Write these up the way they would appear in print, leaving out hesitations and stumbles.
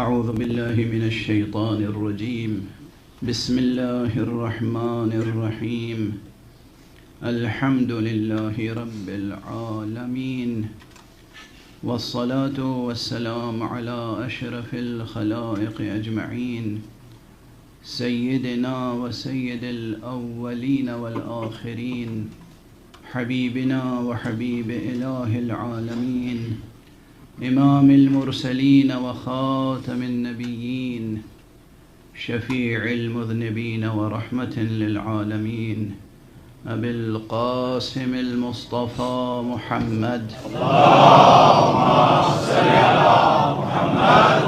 أعوذ بالله من الشيطان الرجيم. بسم الله الرحمن الرحيم. الحمد لله رب العالمين، والصلاة والسلام على أشرف الخلائق أجمعين، سيدنا وسيد الأولين والآخرين، حبيبنا وحبيب إله العالمين، إمام المرسلين وخاتم النبيين، شفيع المذنبين ورحمة للعالمين، أبي القاسم المصطفى محمد. اللهم صل على محمد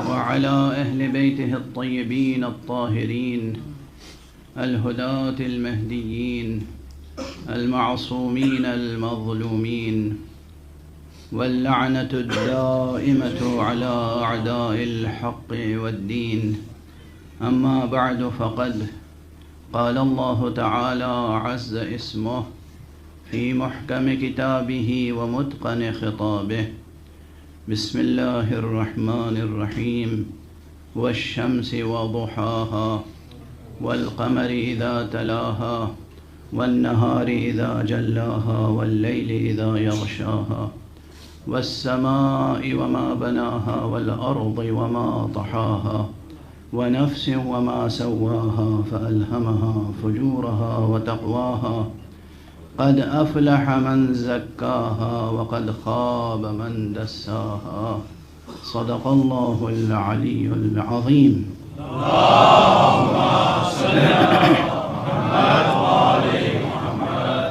وعلى أهل بيته الطيبين الطاهرين الهداة المهديين المعصومين المظلومين، واللعنة الدائمة على أعداء الحق والدين. أما بعد، فقد قال الله تعالى عز اسمه في محكم كتابه ومتقن خطابه: بسم الله الرحمن الرحيم. والشمس وضحاها، والقمر إذا تلاها، والنهار إذا جلاها، والليل إذا يغشاها، والسماء وما بناها، والأرض وما طحاها، ونفس وما سواها فألهمها فجورها وتقواها. قد أفلح من زكاها وقد خاب من دساها. صدق الله العلي العظيم. اللهم صل على محمد وآل محمد.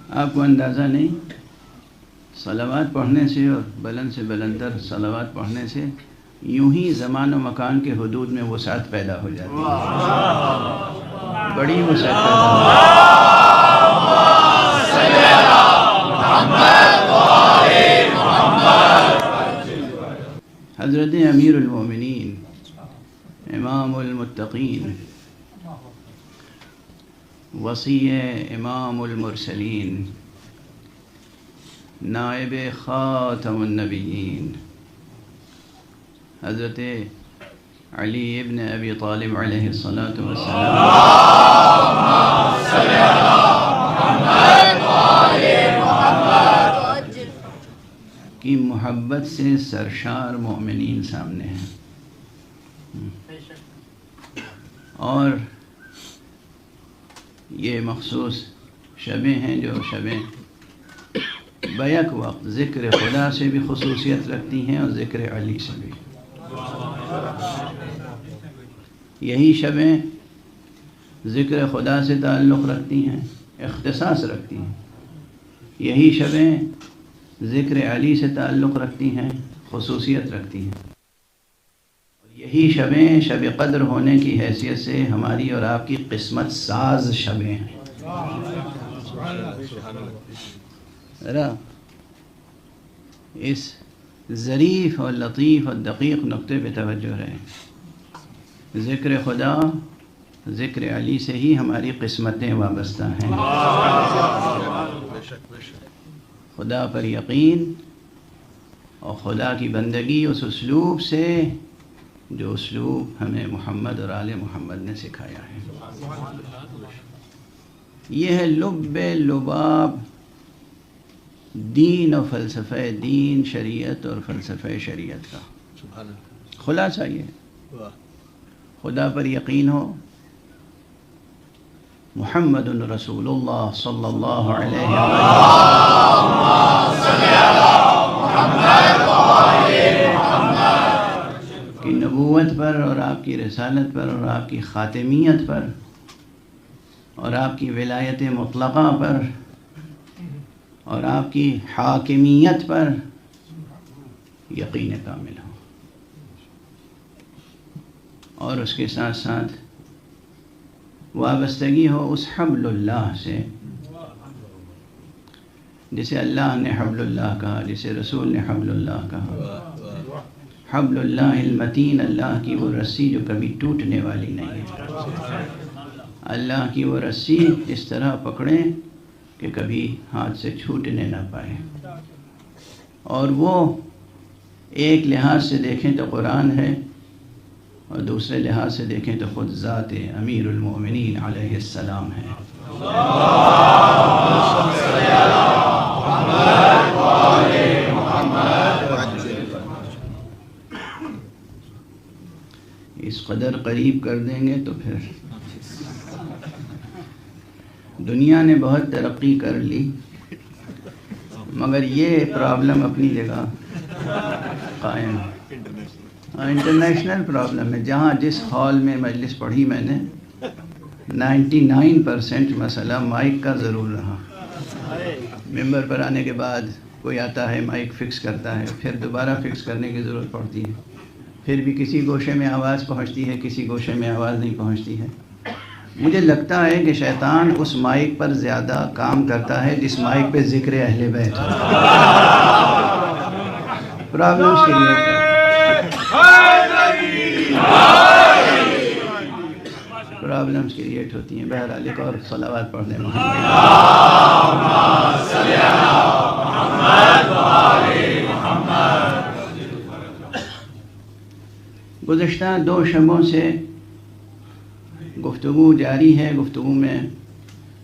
آپ کو اندازہ نہیں، صلوات پڑھنے سے اور بلند سے بلندر صلوات پڑھنے سے یوں ہی زمان و مکان کے حدود میں وسعت پیدا ہو جاتی ہے، بڑی وسعت پیدا ہو جاتی ہے۔ حضرت امیر المومنین، امام المتقین، وصی امام المرسلین، نائب خاتم النبیین، حضرت علی ابن ابی طالب علیہ الصلاۃ والسلام کی محبت سے سرشار مومنین سامنے ہیں، اور یہ مخصوص شبیں ہیں جو شبیں بیک وقت ذکر خدا سے بھی خصوصیت رکھتی ہیں اور ذکر علی سے بھی۔ یہی شبیں ذکر خدا سے تعلق رکھتی ہیں، اختصاص رکھتی ہیں، یہی شبیں ذکر علی سے تعلق رکھتی ہیں، خصوصیت رکھتی ہیں، یہی شبیں شب قدر ہونے کی حیثیت سے ہماری اور آپ کی قسمت ساز شبیں ہیں۔ ذرا اس ظریف اور لطیف اور دقیق نقطے پہ توجہ رہے۔ ذکر خدا، ذکر علی سے ہی ہماری قسمتیں وابستہ ہیں۔ خدا پر یقین اور خدا کی بندگی اس اسلوب سے جو اسلوب ہمیں محمد اور آل محمد نے سکھایا ہے، یہ ہے لب لباب دین و فلسفہ دین، شریعت اور فلسفہ شریعت کا خلاصہ۔ یہ خدا پر یقین ہو، محمد رسول اللہ صلی اللہ علیہ وسلم کی نبوت پر اور آپ کی رسالت پر اور آپ کی خاتمیت پر اور آپ کی ولایت مطلقہ پر اور آپ کی حاکمیت پر یقین کامل ہو، اور اس کے ساتھ ساتھ وابستگی ہو اس حبل اللہ سے جسے اللہ نے حبل اللہ کہا، جسے رسول نے حبل اللہ کہا۔ حبل اللہ المتین، اللہ کی وہ رسی جو کبھی ٹوٹنے والی نہیں ہے۔ اللہ کی وہ رسی اس طرح پکڑیں کہ کبھی ہاتھ سے چھوٹنے نہ پائے، اور وہ ایک لحاظ سے دیکھیں تو قرآن ہے، اور دوسرے لحاظ سے دیکھیں تو خود ذات امیر المؤمنین علیہ السلام ہے۔ اس قدر قریب کر دیں گے تو پھر دنیا نے بہت ترقی کر لی، مگر یہ پرابلم اپنی جگہ قائم ہے۔ انٹرنیشنل پرابلم ہے۔ جہاں جس ہال میں مجلس پڑھی میں نے 99% مسئلہ مائک کا ضرور رہا۔ ممبر پر آنے کے بعد کوئی آتا ہے، مائک فکس کرتا ہے، پھر دوبارہ فکس کرنے کی ضرورت پڑتی ہے، پھر بھی کسی گوشے میں آواز پہنچتی ہے، کسی گوشے میں آواز نہیں پہنچتی ہے۔ مجھے لگتا ہے کہ شیطان اس مائک پر زیادہ کام کرتا ہے جس مائک پہ ذکر اہل بیت ہو۔ پرابلمس کریٹ پرابلمس کریٹ ہوتی ہیں۔ بہرحال ایک اور صلوات پڑھ لیں گزشتہ 2 شبوں سے گفتگو جاری ہے۔ گفتگو میں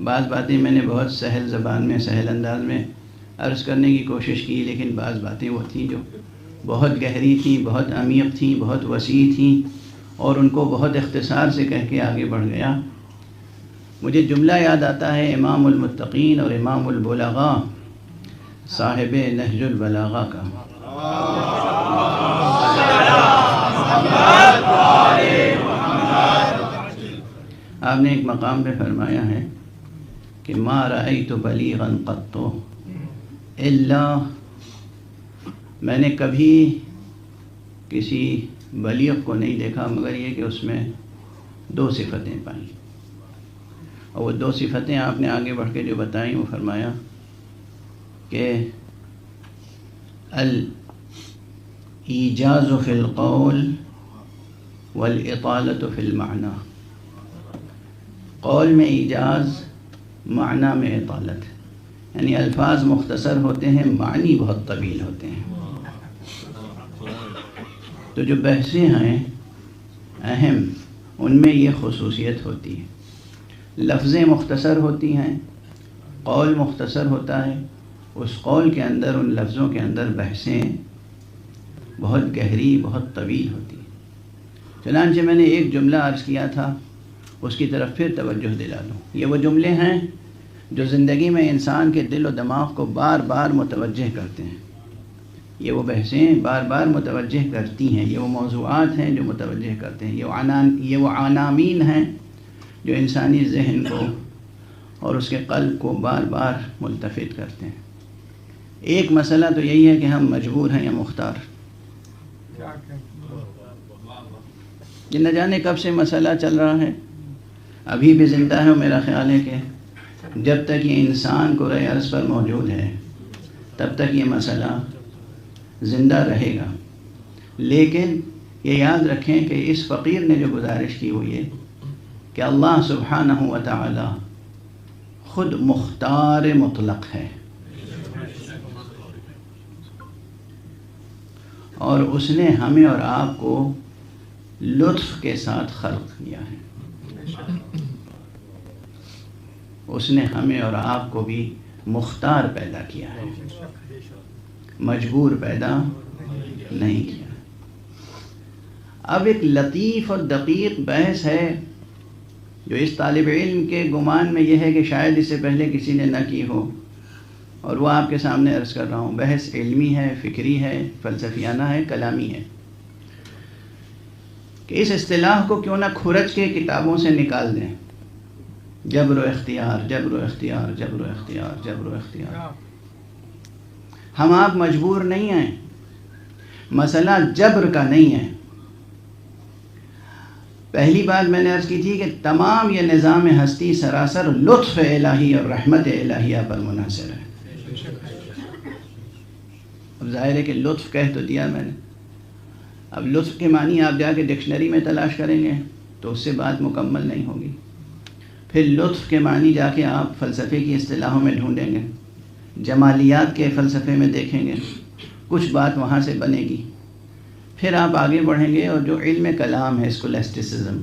بعض باتیں میں نے بہت سہل زبان میں، سہل انداز میں عرض کرنے کی کوشش کی، لیکن بعض باتیں وہ تھیں جو بہت گہری تھیں، بہت عمیق تھیں، بہت وسیع تھیں، اور ان کو بہت اختصار سے کہہ کے آگے بڑھ گیا۔ مجھے جملہ یاد آتا ہے امام المتقین اور امام البلغاء صاحب نہج البلاغہ کا۔ آپ نے ایک مقام پہ فرمایا ہے کہ ما رأیت بلیغا قط الا، میں نے کبھی کسی بلیغ کو نہیں دیکھا مگر یہ کہ اس میں 2 صفتیں پائیں، اور وہ 2 صفتیں آپ نے آگے بڑھ کے جو بتائیں وہ فرمایا کہ الایجاز فی القول والاطالۃ فی المعنی، قول میں ایجاز، معنی میں اطالت، یعنی الفاظ مختصر ہوتے ہیں، معنی بہت طویل ہوتے ہیں۔ تو جو بحثیں ہیں اہم، ان میں یہ خصوصیت ہوتی ہے، لفظیں مختصر ہوتی ہیں، قول مختصر ہوتا ہے، اس قول کے اندر، ان لفظوں کے اندر بحثیں بہت گہری، بہت طویل ہوتی ہیں۔ چنانچہ میں نے ایک جملہ عرض کیا تھا، اس کی طرف پھر توجہ دلا دوں۔ یہ وہ جملے ہیں جو زندگی میں انسان کے دل و دماغ کو بار بار متوجہ کرتے ہیں، یہ وہ بحثیں بار بار متوجہ کرتی ہیں، یہ وہ موضوعات ہیں جو متوجہ کرتے ہیں، یہ وہ عناوین ہیں جو انسانی ذہن کو اور اس کے قلب کو بار بار ملتفت کرتے ہیں۔ ایک مسئلہ تو یہی ہے کہ ہم مجبور ہیں یا مختار۔ یہ نہ جانے کب سے مسئلہ چل رہا ہے، ابھی بھی زندہ ہے، اور میرا خیال ہے کہ جب تک یہ انسان کرۂ ارض پر موجود ہے تب تک یہ مسئلہ زندہ رہے گا۔ لیکن یہ یاد رکھیں کہ اس فقیر نے جو گزارش کی وہ یہ کہ اللہ سبحانہ و تعالی خود مختار مطلق ہے، اور اس نے ہمیں اور آپ کو لطف کے ساتھ خلق کیا ہے۔ اس نے ہمیں اور آپ کو بھی مختار پیدا کیا ہے، مجبور پیدا نہیں کیا۔ اب ایک لطیف اور دقیق بحث ہے جو اس طالب علم کے گمان میں یہ ہے کہ شاید اس سے پہلے کسی نے نہ کی ہو، اور وہ آپ کے سامنے عرض کر رہا ہوں۔ بحث علمی ہے، فکری ہے، فلسفیانہ ہے، کلامی ہے، کہ اس اصطلاح کو کیوں نہ کھرچ کے کتابوں سے نکال دیں۔ جبر و اختیار، جبر و اختیار، جبر و اختیار، جبر و اختیار۔ ہم آپ مجبور نہیں ہیں، مسئلہ جبر کا نہیں ہے۔ پہلی بات میں نے عرض کی تھی کہ تمام یہ نظام ہستی سراسر لطف الہی اور رحمت الہیہ پر منحصر ہے۔ اب ظاہر ہے کہ لطف کہہ تو دیا میں نے، اب لطف کے معنی آپ جا کے ڈکشنری میں تلاش کریں گے تو اس سے بات مکمل نہیں ہوگی، پھر لطف کے معنی جا کے آپ فلسفے کی اصطلاحوں میں ڈھونڈیں گے، جمالیات کے فلسفے میں دیکھیں گے، کچھ بات وہاں سے بنے گی، پھر آپ آگے بڑھیں گے اور جو علم کلام ہے، اسکولسٹسزم،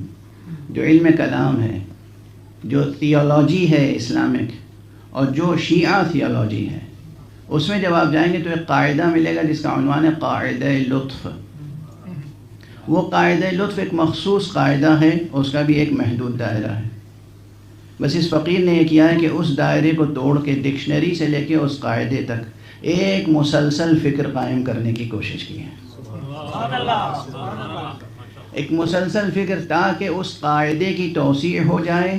جو علم کلام ہے، جو تھیولوجی ہے اسلامک، اور جو شیعہ تھیولوجی ہے، اس میں جب آپ جائیں گے تو ایک قاعدہ ملے گا جس کا عنوان ہے قاعدہ لطف۔ وہ قاعدہ لطف ایک مخصوص قاعدہ ہے، اس کا بھی ایک محدود دائرہ ہے۔ بس اس فقیر نے یہ کیا ہے کہ اس دائرے کو توڑ کے ڈکشنری سے لے کے اس قاعدے تک ایک مسلسل فکر قائم کرنے کی کوشش کی ہے۔ ایک مسلسل فکر، تاکہ اس قاعدے کی توسیع ہو جائے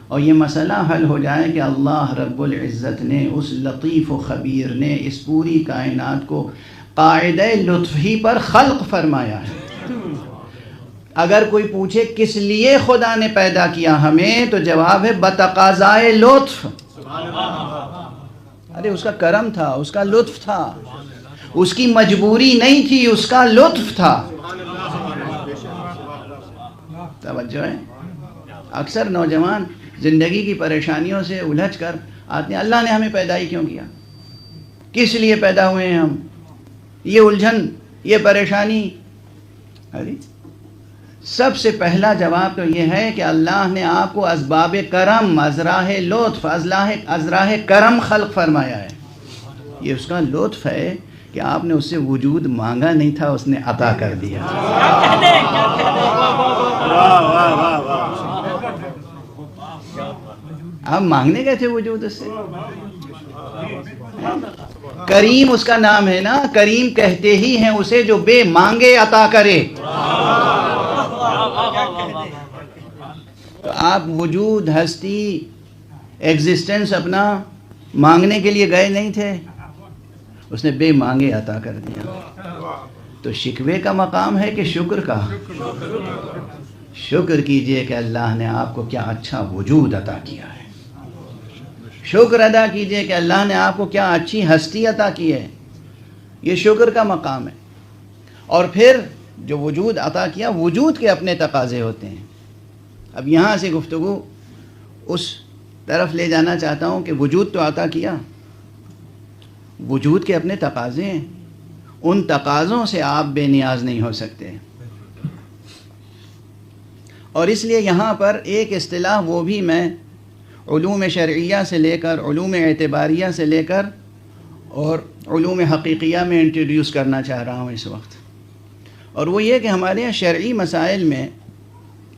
اور یہ مسئلہ حل ہو جائے کہ اللہ رب العزت نے، اس لطیف و خبیر نے اس پوری کائنات کو قاعدہ لطف ہی پر خلق فرمایا ہے۔ اگر کوئی پوچھے کس لیے خدا نے پیدا کیا ہمیں، تو جواب ہے بتقاضائے لطف۔ ارے اس کا کرم تھا، اس کا لطف تھا، اس کی مجبوری نہیں تھی، اس کا لطف تھا۔ توجہ ہے؟ اکثر نوجوان زندگی کی پریشانیوں سے الجھ کر آتے ہیں، اللہ نے ہمیں پیدا ہی کیوں کیا، کس لیے پیدا ہوئے ہیں ہم، یہ الجھن، یہ پریشانی۔ ارے سب سے پہلا جواب تو یہ ہے کہ اللہ نے آپ کو اسباب کرم، ازراہ لطف، ازراہ کرم خلق فرمایا ہے۔ یہ اس کا لطف ہے کہ آپ نے اس سے وجود مانگا نہیں تھا، اس نے عطا کر دیا۔ آپ مانگنے گئے تھے وجود اس سے؟ کریم اس کا نام ہے نا، کریم کہتے ہی ہیں اسے جو بے مانگے عطا کرے۔ تو آپ وجود، ہستی، ایگزسٹنس اپنا مانگنے کے لیے گئے نہیں تھے، اس نے بے مانگے عطا کر دیا۔ تو شکوے کا مقام ہے کہ شکر کا؟ شکر کیجئے کہ اللہ نے آپ کو کیا اچھا وجود عطا کیا ہے۔ شکر ادا کیجئے کہ اللہ نے آپ کو کیا اچھی ہستی عطا کی ہے۔ یہ شکر کا مقام ہے۔ اور پھر جو وجود عطا کیا، وجود کے اپنے تقاضے ہوتے ہیں۔ اب یہاں سے گفتگو اس طرف لے جانا چاہتا ہوں کہ وجود تو عطا کیا، وجود کے اپنے تقاضے ہیں، ان تقاضوں سے آپ بے نیاز نہیں ہو سکتے۔ اور اس لیے یہاں پر ایک اصطلاح وہ بھی میں علوم شرعیہ سے لے کر، علوم اعتباریہ سے لے کر اور علوم حقیقیہ میں انٹروڈیوس کرنا چاہ رہا ہوں اس وقت، اور وہ یہ کہ ہمارے یہاں شرعی مسائل میں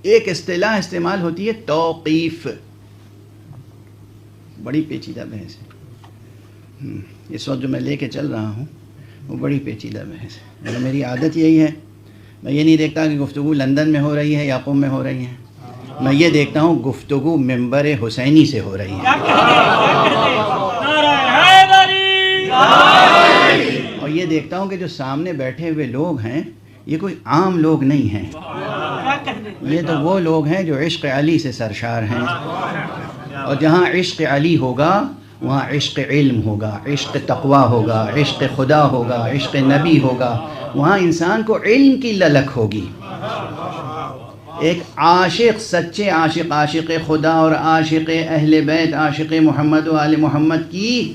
ایک اصطلاح استعمال ہوتی ہے توقیف۔ بڑی پیچیدہ بحث ہے، اس وقت جو میں لے کے چل رہا ہوں وہ بڑی پیچیدہ بحث ہے۔ اور میری عادت یہی ہے، میں یہ نہیں دیکھتا کہ گفتگو لندن میں ہو رہی ہے یا قم میں ہو رہی ہے، میں یہ دیکھتا ہوں گفتگو منبر حسینی سے ہو رہی ہے۔ اور یہ دیکھتا ہوں کہ جو سامنے بیٹھے ہوئے لوگ ہیں یہ کوئی عام لوگ نہیں ہیں، یہ تو وہ لوگ ہیں جو عشق علی سے سرشار ہیں۔ اور جہاں عشق علی ہوگا وہاں عشق علم ہوگا، عشق تقویٰ ہوگا، عشق خدا ہوگا، عشق نبی ہوگا، وہاں انسان کو علم کی للک ہوگی۔ ایک عاشق، سچے عاشق، عاشق خدا اور عاشق اہل بیت، عاشق محمد و آل محمد کی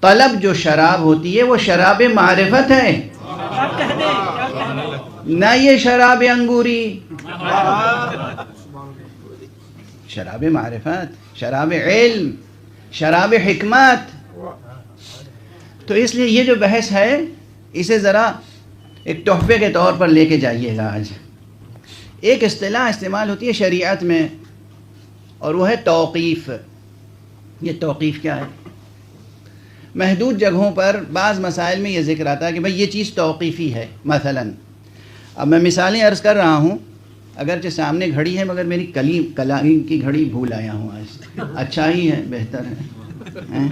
طلب جو شراب ہوتی ہے وہ شراب معرفت ہے، نہ یہ شراب انگوری۔ شراب معرفت، شراب علم، شراب حکمت۔ تو اس لیے یہ جو بحث ہے اسے ذرا ایک تحفے کے طور پر لے کے جائیے گا۔ آج ایک اصطلاح استعمال ہوتی ہے شریعت میں اور وہ ہے توقیف۔ یہ توقیف کیا ہے؟ محدود جگہوں پر بعض مسائل میں یہ ذکر آتا ہے کہ بھئی یہ چیز توقیفی ہے۔ مثلا اب میں مثالیں عرض کر رہا ہوں، اگرچہ سامنے گھڑی ہے مگر میری کلام کی گھڑی بھول آیا ہوں آج۔ اچھا ہی ہے، بہتر ہے۔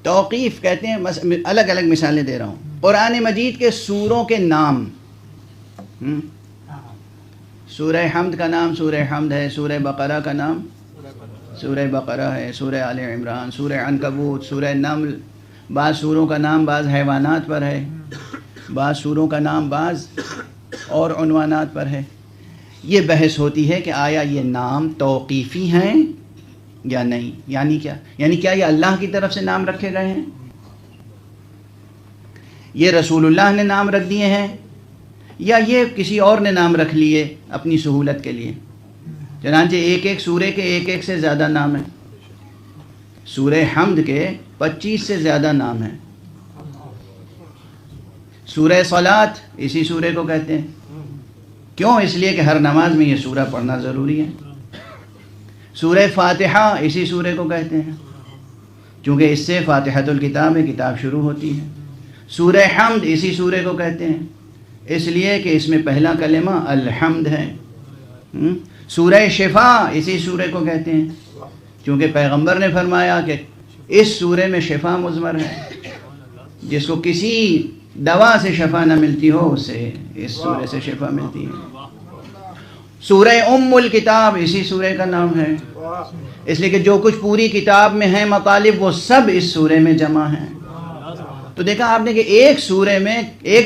توقیف کہتے ہیں، الگ الگ مثالیں دے رہا ہوں۔ قرآن مجید کے سوروں کے نام، سورہ حمد کا نام سورہ حمد ہے، سورہ بقرہ کا نام سورہ بقرہ ہے، سورہ آل عمران، سورہ عنکبوت، سورہ نمل۔ بعض سوروں کا نام بعض حیوانات پر ہے، بعض سوروں کا نام بعض اور عنوانات پر ہے۔ یہ بحث ہوتی ہے کہ آیا یہ نام توقیفی ہیں یا نہیں، یعنی کیا؟ یعنی کیا یہ اللہ کی طرف سے نام رکھے گئے ہیں؟ یہ رسول اللہ نے نام رکھ دیے ہیں یا یہ کسی اور نے نام رکھ لیے اپنی سہولت کے لیے؟ چنانچہ ایک ایک سورے کے ایک ایک سے زیادہ نام ہیں. سورہ حمد کے 25 سے زیادہ نام ہیں. سورہ صلاۃ اسی سورے کو کہتے ہیں. کیوں؟ اس لیے کہ ہر نماز میں یہ سورہ پڑھنا ضروری ہے. سورہ فاتحہ اسی سورے کو کہتے ہیں کیونکہ اس سے فاتحۃ الکتاب کتاب شروع ہوتی ہے. سورہ حمد اسی سورے کو کہتے ہیں اس لیے کہ اس میں پہلا کلمہ الحمد ہے. سورہ شفا اسی سورے کو کہتے ہیں کیونکہ پیغمبر نے فرمایا کہ اس سورے میں شفا مضمر ہے. جس کو کسی دوا سے شفا نہ ملتی ہو اسے اس سورے سے شفا ملتی ہے. سورہ ام الکتاب اسی سورے کا نام ہے اس لیے کہ جو کچھ پوری کتاب میں ہیں مطالب وہ سب اس سورے میں جمع ہیں. تو دیکھا آپ نے کہ ایک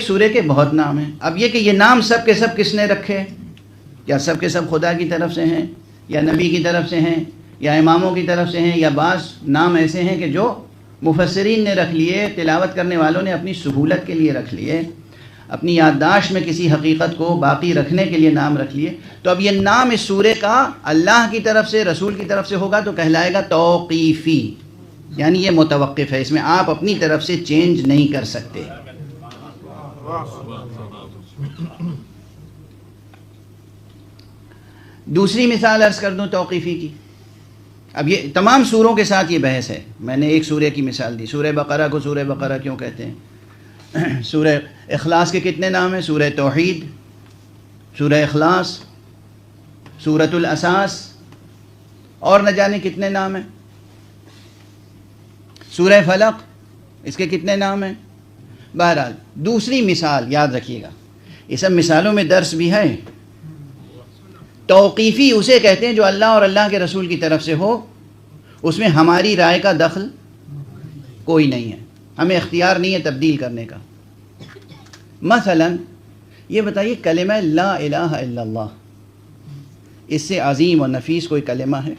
سورے کے بہت نام ہیں. اب یہ کہ یہ نام سب کے سب کس نے رکھے؟ یا سب کے سب خدا کی طرف سے ہیں یا نبی کی طرف سے ہیں یا اماموں کی طرف سے ہیں یا بعض نام ایسے ہیں کہ جو مفسرین نے رکھ لیے، تلاوت کرنے والوں نے اپنی سہولت کے لیے رکھ لیے، اپنی یادداشت میں کسی حقیقت کو باقی رکھنے کے لیے نام رکھ لیے. تو اب یہ نام اس سورے کا اللہ کی طرف سے رسول کی طرف سے ہوگا تو کہلائے گا توقیفی، یعنی یہ متوقف ہے، اس میں آپ اپنی طرف سے چینج نہیں کر سکتے. دوسری مثال عرض کر دوں توقیفی کی. اب یہ تمام سوروں کے ساتھ یہ بحث ہے. میں نے ایک سورے کی مثال دی. سورہ بقرہ کو سورہ بقرہ کیوں کہتے ہیں؟ سورہ اخلاص کے کتنے نام ہیں؟ سورہ توحید، سورہ اخلاص، سورۃ الاساس، اور نہ جانے کتنے نام ہیں. سورہ فلق، اس کے کتنے نام ہیں. بہرحال دوسری مثال یاد رکھیے گا، یہ سب مثالوں میں درس بھی ہے. توقیفی اسے کہتے ہیں جو اللہ اور اللہ کے رسول کی طرف سے ہو، اس میں ہماری رائے کا دخل کوئی نہیں ہے، ہمیں اختیار نہیں ہے تبدیل کرنے کا. مثلا یہ بتائیے کلمہ لا الہ الا اللہ، اس سے عظیم اور نفیس کوئی کلمہ ہے؟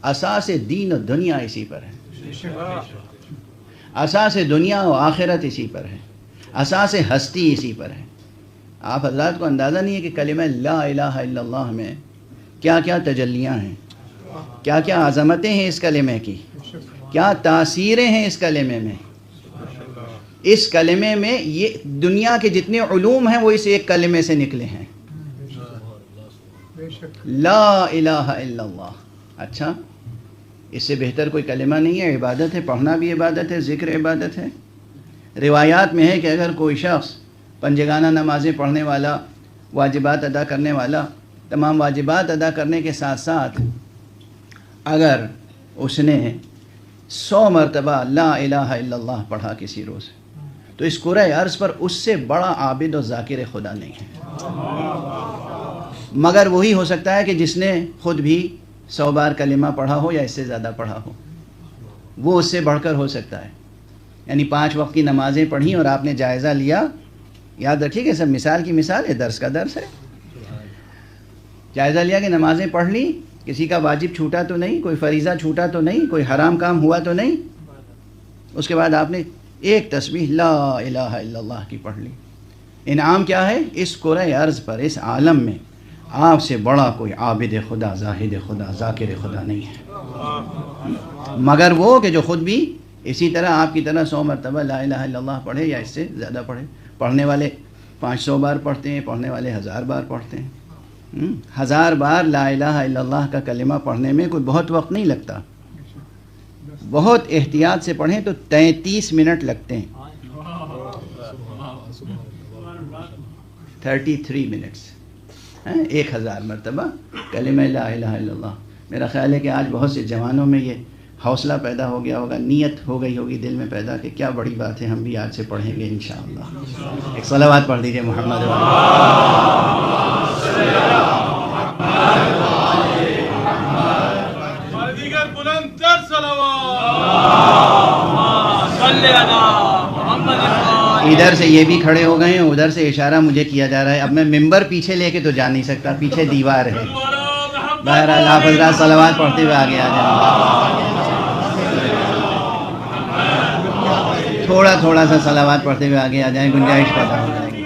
اساس دین و دنیا اسی پر ہے، اساس دنیا و آخرت اسی پر ہے، اساس ہستی اسی پر ہے. آپ حضرات کو اندازہ نہیں ہے کہ کلمہ لا الہ الا اللہ میں کیا کیا تجلیاں ہیں، کیا کیا عظمتیں ہیں اس کلمے کی، کیا تاثیریں ہیں اس کلمے میں. اس کلمے میں یہ دنیا کے جتنے علوم ہیں وہ اس ایک کلمے سے نکلے ہیں، لا الہ الا اللہ. اچھا، اس سے بہتر کوئی کلمہ نہیں ہے. عبادت ہے، پڑھنا بھی عبادت ہے، ذکر عبادت ہے. روایات میں ہے کہ اگر کوئی شخص پنجگانہ نمازیں پڑھنے والا، واجبات ادا کرنے والا، تمام واجبات ادا کرنے کے ساتھ ساتھ اگر اس نے 100 مرتبہ لا الہ الا اللہ پڑھا کسی روز، تو اس کرۂ ارض پر اس سے بڑا عابد و ذاکر خدا نہیں ہے. مگر وہی ہو سکتا ہے کہ جس نے خود بھی 100 بار کلمہ پڑھا ہو یا اس سے زیادہ پڑھا ہو، وہ اس سے بڑھ کر ہو سکتا ہے. یعنی 5 وقت کی نمازیں پڑھیں اور آپ نے جائزہ لیا. یاد رکھیے کہ سب مثال کی مثال ہے، درس کا درس ہے. جائزہ لیا کہ نمازیں پڑھ لی، کسی کا واجب چھوٹا تو نہیں، کوئی فریضہ چھوٹا تو نہیں، کوئی حرام کام ہوا تو نہیں. اس کے بعد آپ نے ایک تسبیح لا الہ الا اللہ کی پڑھ لی. انعام کیا ہے؟ اس کرۂ ارض پر، اس عالم میں آپ سے بڑا کوئی عابد خدا، زاہد خدا، ذاکر خدا نہیں ہے، مگر وہ کہ جو خود بھی اسی طرح آپ کی طرح 100 مرتبہ لا الہ الا اللہ پڑھے یا اس سے زیادہ پڑھے. پڑھنے والے 500 بار پڑھتے ہیں، پڑھنے والے 1000 بار پڑھتے ہیں. 1000 بار لا الہ الا اللہ کا کلمہ پڑھنے میں کوئی بہت وقت نہیں لگتا. بہت احتیاط سے پڑھیں تو 33 منٹ لگتے ہیں. 33 منٹس 1000 مرتبہ کلمہ لا الہ الا اللہ. میرا خیال ہے کہ آج بہت سے جوانوں میں یہ حوصلہ پیدا ہو گیا ہوگا، نیت ہو گئی ہوگی دل میں پیدا کہ کیا بڑی بات ہے، ہم بھی آج سے پڑھیں گے انشاءاللہ. ایک صلوات پڑھ دیجئے محمد ادھر سے یہ بھی کھڑے ہو گئے ہیں، ادھر سے اشارہ مجھے کیا جا رہا ہے. اب میں ممبر پیچھے لے کے تو جا نہیں سکتا، پیچھے دیوار ہے. بہرحال آپ حضرات صلوات پڑھتے ہوئے آگے آ جائیں. تھوڑا تھوڑا سا صلوات پڑھتے ہوئے آگے آ جائیں، گنجائش پیدا ہو جائے گی.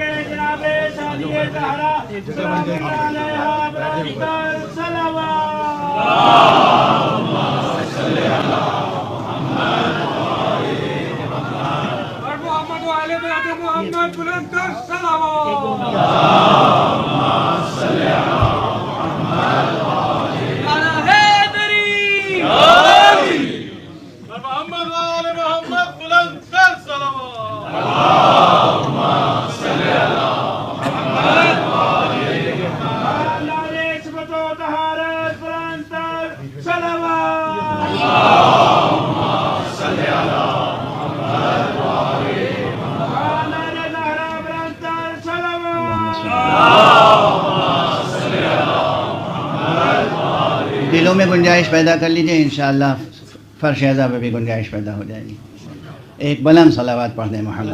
دلوں میں گنجائش پیدا کر لیجئے، انشاءاللہ فرش اعضاء پہ بھی گنجائش پیدا ہو جائے گی. ایک بلند صلوات پڑھ دیں محمد.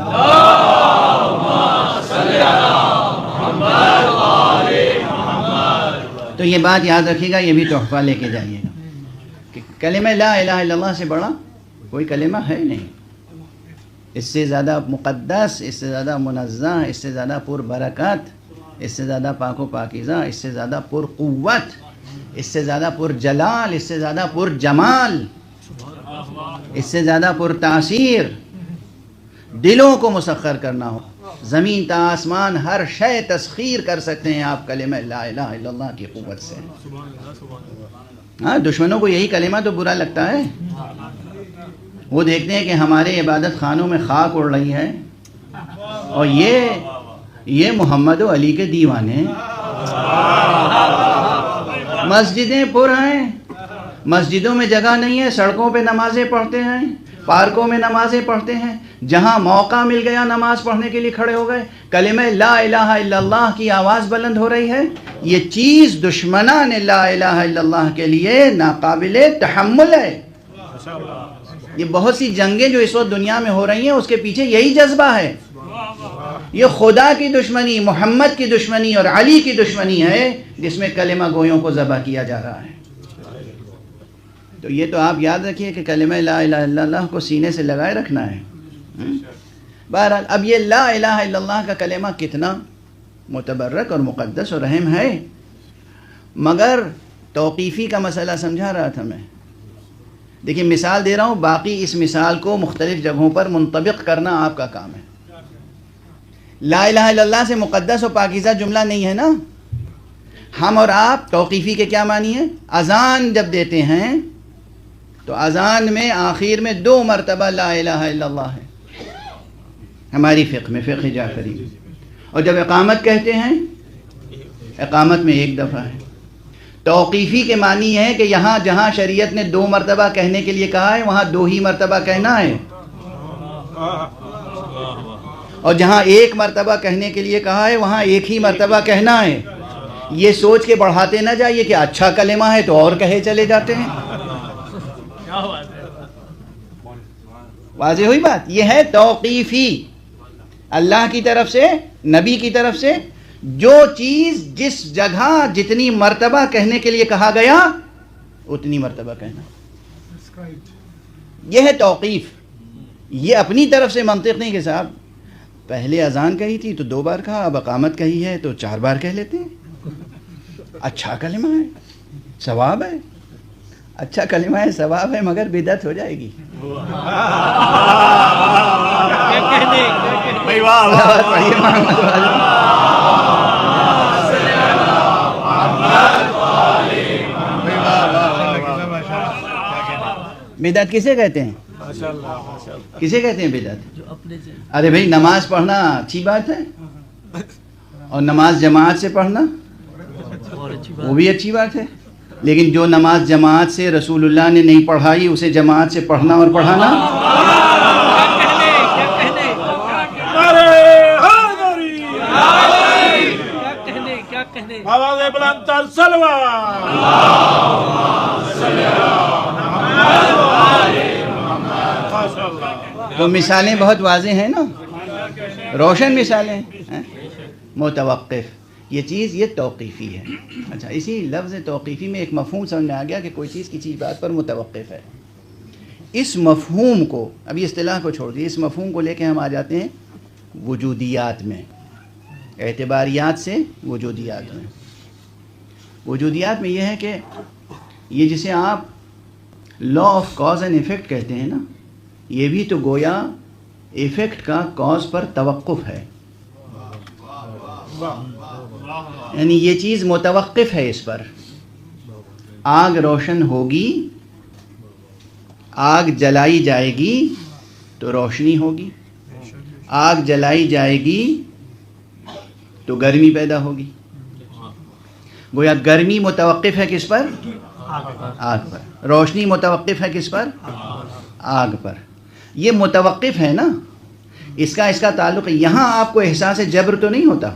تو یہ بات یاد رکھیے گا، یہ بھی تحفہ لے کے جائیے گا کہ کلمہ لا الہ الا اللہ سے بڑا کوئی کلمہ ہے نہیں. اس سے زیادہ مقدس، اس سے زیادہ منزہ، اس سے زیادہ پر برکات، اس سے زیادہ پاک و پاکیزہ، اس سے زیادہ پر قوت، اس سے زیادہ پر جلال، اس سے زیادہ پر جمال، اس سے زیادہ پر تاثیر دلوں کو مسخر کرنا ہو. زمین تا آسمان ہر شے تسخیر کر سکتے ہیں آپ کلمہ لا الہ الا اللہ کی قوت سے. ہاں، دشمنوں کو یہی کلمہ تو برا لگتا ہے. وہ دیکھتے ہیں کہ ہمارے عبادت خانوں میں خاک اڑ رہی ہے اور یہ محمد و علی کے دیوانے. مسجدیں پر ہیں، مسجدوں میں جگہ نہیں ہے، سڑکوں پہ نمازیں پڑھتے ہیں، پارکوں میں نمازیں پڑھتے ہیں، جہاں موقع مل گیا نماز پڑھنے کے لیے کھڑے ہو گئے. کلمہ لا الہ الا اللہ کی آواز بلند ہو رہی ہے. یہ چیز دشمنان لا الہ الا اللہ کے لیے ناقابل تحمل ہے. یہ بہت سی جنگیں جو اس وقت دنیا میں ہو رہی ہیں، اس کے پیچھے یہی جذبہ ہے. یہ خدا کی دشمنی، محمد کی دشمنی اور علی کی دشمنی ہے جس میں کلمہ گویوں کو ذبح کیا جا رہا ہے. تو یہ تو آپ یاد رکھیے کہ کلمہ لا الہ الا اللہ کو سینے سے لگائے رکھنا ہے. بہرحال اب یہ لا الہ الا اللہ کا کلمہ کتنا متبرک اور مقدس اور اہم ہے، مگر توقیفی کا مسئلہ سمجھا رہا تھا میں. دیکھیں مثال دے رہا ہوں، باقی اس مثال کو مختلف جگہوں پر منطبق کرنا آپ کا کام ہے. لا الہ الا اللہ سے مقدس و پاکیزہ جملہ نہیں ہے نا. ہم اور آپ توقیفی کے کیا معنی ہے؟ اذان جب دیتے ہیں تو اذان میں آخر میں 2 مرتبہ لا الہ الا اللہ ہے ہماری فقہ میں، فقہ جعفری. اور جب اقامت کہتے ہیں، اقامت میں 1 دفعہ ہے. توقیفی کے معنی ہے کہ یہاں جہاں شریعت نے 2 مرتبہ کہنے کے لیے کہا ہے وہاں 2 ہی مرتبہ کہنا ہے، اور جہاں 1 مرتبہ کہنے کے لیے کہا ہے وہاں 1 ہی مرتبہ کہنا ہے. یہ سوچ کے بڑھاتے نہ جائیے کہ اچھا کلمہ ہے تو اور کہے چلے جاتے ہیں. واضح ہوئی بات؟ یہ ہے توقیفی. اللہ کی طرف سے، نبی کی طرف سے جو چیز جس جگہ جتنی مرتبہ کہنے کے لیے کہا گیا اتنی مرتبہ کہنا، یہ ہے توقیف. یہ اپنی طرف سے منطق نہیں کہ صاحب پہلے اذان کہی تھی تو 2 بار کہا، اب اقامت کہی ہے تو 4 بار کہہ لیتے ہیں. اچھا کلمہ ہے، ثواب ہے. اچھا کلمہ ہے، ثواب ہے، مگر بدعت ہو جائے گی. بدعت کسے کہتے ہیں؟ کسے کہتے ہیں بدعت؟ ارے بھائی نماز پڑھنا اچھی بات ہے، اور نماز جماعت سے پڑھنا وہ بھی اچھی بات ہے، لیکن جو نماز جماعت سے رسول اللہ نے نہیں پڑھائی اسے جماعت سے پڑھنا اور پڑھانا، تو مثالیں بہت واضح ہیں نا، روشن مثالیں ہیں. متوقف یہ چیز یہ توقیفی ہے. اچھا، اسی لفظ توقیفی میں ایک مفہوم سمجھ میں آ گیا کہ کوئی چیز کسی بات پر متوقف ہے. اس مفہوم کو، ابھی اصطلاح کو چھوڑ دیے، اس مفہوم کو لے کے ہم آ جاتے ہیں وجودیات میں، اعتباریات سے وجودیات میں۔ وجودیات میں یہ ہے کہ یہ جسے آپ law of cause and effect کہتے ہیں نا، یہ بھی تو گویا ایفیکٹ کا کاز پر توقف ہے، یعنی یہ چیز متوقف ہے اس پر۔ آگ روشن ہوگی، آگ جلائی جائے گی تو روشنی ہوگی، آگ جلائی جائے گی تو گرمی پیدا ہوگی۔ گویا گرمی متوقف ہے کس پر؟ آگ پر۔ روشنی متوقف ہے کس پر؟ آگ پر۔ یہ متوقف ہے نا، اس کا تعلق ہے۔ یہاں آپ کو احساس جبر تو نہیں ہوتا،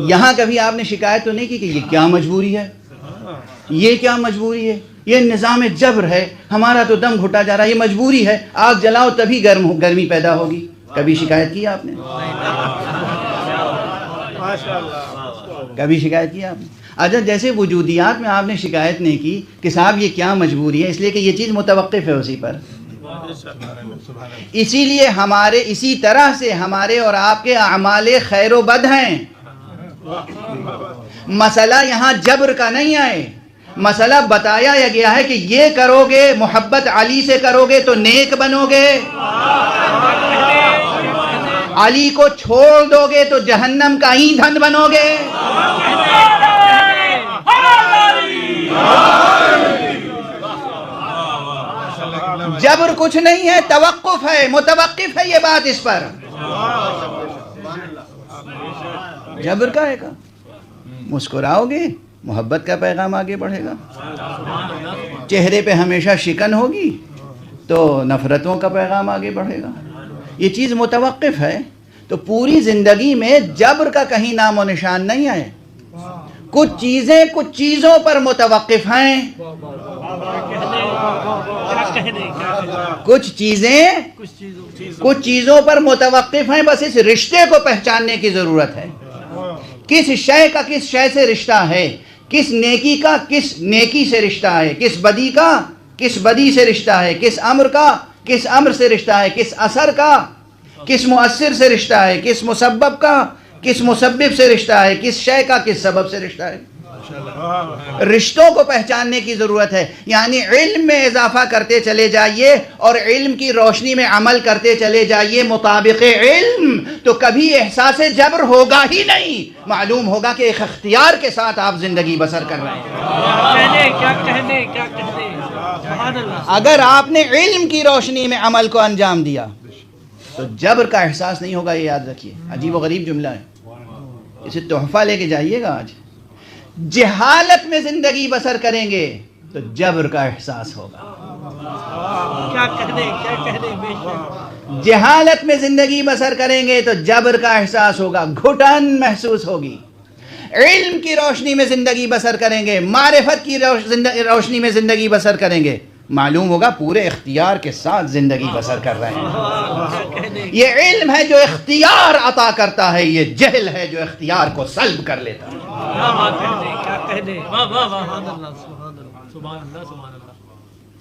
یہاں کبھی آپ نے شکایت تو نہیں کی کہ یہ کیا مجبوری ہے، یہ کیا مجبوری ہے، یہ نظام جبر ہے، ہمارا تو دم گھٹا جا رہا ہے، یہ مجبوری ہے، آگ جلاؤ تبھی گرمی پیدا ہوگی۔ کبھی شکایت کی آپ نے؟ کبھی شکایت کی آپ نے؟ اچھا، جیسے وجودیات میں آپ نے شکایت نہیں کی کہ صاحب یہ کیا مجبوری ہے، اس لیے کہ یہ چیز متوقف ہے اسی پر۔ اسی لیے اسی طرح سے ہمارے اور آپ کے اعمال خیر و بد ہیں۔ مسئلہ یہاں جبر کا نہیں ہے، مسئلہ بتایا گیا ہے کہ یہ کرو گے، محبت علی سے کرو گے تو نیک بنو گے، علی کو چھوڑ دو گے تو جہنم کا ایندھن بنو گے۔ جبر کچھ نہیں ہے، توقف ہے، متوقف ہے یہ بات اس پر۔ جبر کا ہے کا مسکراؤ گے محبت کا پیغام آگے بڑھے گا، چہرے پہ ہمیشہ شکن ہوگی تو نفرتوں کا پیغام آگے بڑھے گا۔ یہ چیز متوقف ہے، تو پوری زندگی میں جبر کا کہیں نام و نشان نہیں ہے۔ کچھ چیزیں کچھ چیزوں پر متوقف ہیں، کچھ چیزیں کچھ چیزوں پر متوقف ہیں، بس اس رشتے کو پہچاننے کی ضرورت ہے۔ کس شے کا کس شے سے رشتہ ہے، کس نیکی کا کس نیکی سے رشتہ ہے، کس بدی کا کس بدی سے رشتہ ہے، کس امر کا کس امر سے رشتہ ہے، کس اثر کا کس مؤثر سے رشتہ ہے، کس مسبب کا کس مسبب سے رشتہ ہے، کس شے کا کس سبب سے رشتہ ہے۔ رشتوں کو پہچاننے کی ضرورت ہے، یعنی علم میں اضافہ کرتے چلے جائیے اور علم کی روشنی میں عمل کرتے چلے جائیے مطابق علم، تو کبھی احساس جبر ہوگا ہی نہیں، معلوم ہوگا کہ ایک اختیار کے ساتھ آپ زندگی بسر کر رہے ہیں۔ اگر آپ نے علم کی روشنی میں عمل کو انجام دیا تو جبر کا احساس نہیں ہوگا، یہ یاد رکھیے۔ عجیب و غریب جملہ ہے، اسے تحفہ لے کے جائیے گا آج۔ جہالت میں زندگی بسر کریں گے تو جبر کا احساس ہوگا۔ جہالت میں زندگی بسر کریں گے تو جبر کا احساس ہوگا، گھٹن محسوس ہوگی۔ علم کی روشنی میں زندگی بسر کریں گے، معرفت کی روشنی میں زندگی بسر کریں گے، معلوم ہوگا پورے اختیار کے ساتھ زندگی بسر کر رہے ہیں۔ یہ علم ہے جو اختیار عطا کرتا ہے، یہ جہل ہے جو اختیار کو سلب کر لیتا ہے۔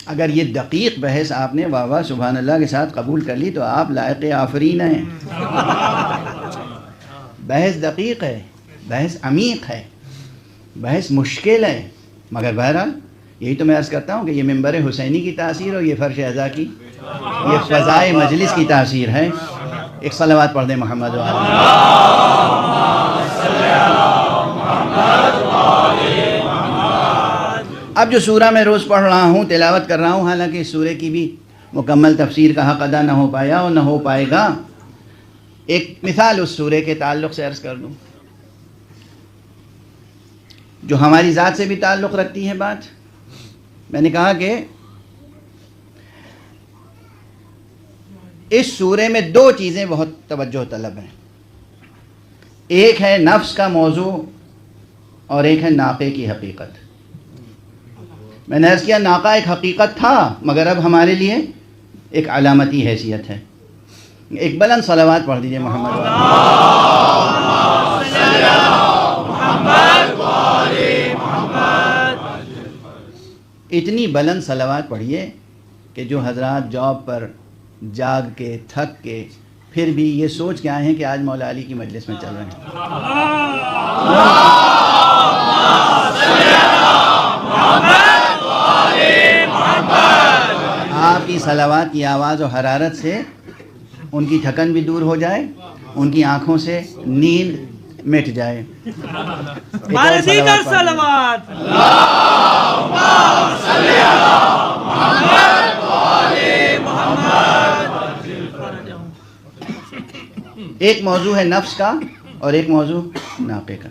اگر یہ دقیق بحث آپ نے واہ واہ سبحان اللہ کے ساتھ قبول کر لی تو آپ لائق آفرین ہیں۔ بحث دقیق ہے، بحث عمیق ہے، بحث مشکل ہے، مگر بہرحال یہی تو میں عرض کرتا ہوں کہ یہ منبر حسینی کی تاثیر اور یہ فرش اعزا کی، یہ فضائے مجلس کی تاثیر ہے۔ ایک صلوات پڑھ دیں محمد اب جو سورہ میں روز پڑھ رہا ہوں، تلاوت کر رہا ہوں، حالانکہ اس سورہ کی بھی مکمل تفسیر کا حق ادا نہ ہو پایا اور نہ ہو پائے گا، ایک مثال اس سورہ کے تعلق سے عرض کر دوں جو ہماری ذات سے بھی تعلق رکھتی ہے۔ بات میں نے کہا کہ اس سورے میں دو چیزیں بہت توجہ طلب ہیں، ایک ہے نفس کا موضوع اور ایک ہے ناقے کی حقیقت۔ میں نے عرض کیا ناقہ ایک حقیقت تھا مگر اب ہمارے لیے ایک علامتی حیثیت ہے۔ ایک بلند صلوات پڑھ دیجئے محمد اتنی بلند صلوات پڑھیے کہ جو حضرات جاب پر جاگ کے تھک کے پھر بھی یہ سوچ کے آئے ہیں کہ آج مولا علی کی مجلس میں چل رہے ہیں. آپ کی صلوات کی آواز و حرارت سے ان کی تھکن بھی دور ہو جائے, ان کی آنکھوں سے نیند مٹ جائے. ایک موضوع ہے نفس کا اور ایک موضوع ناقے کا.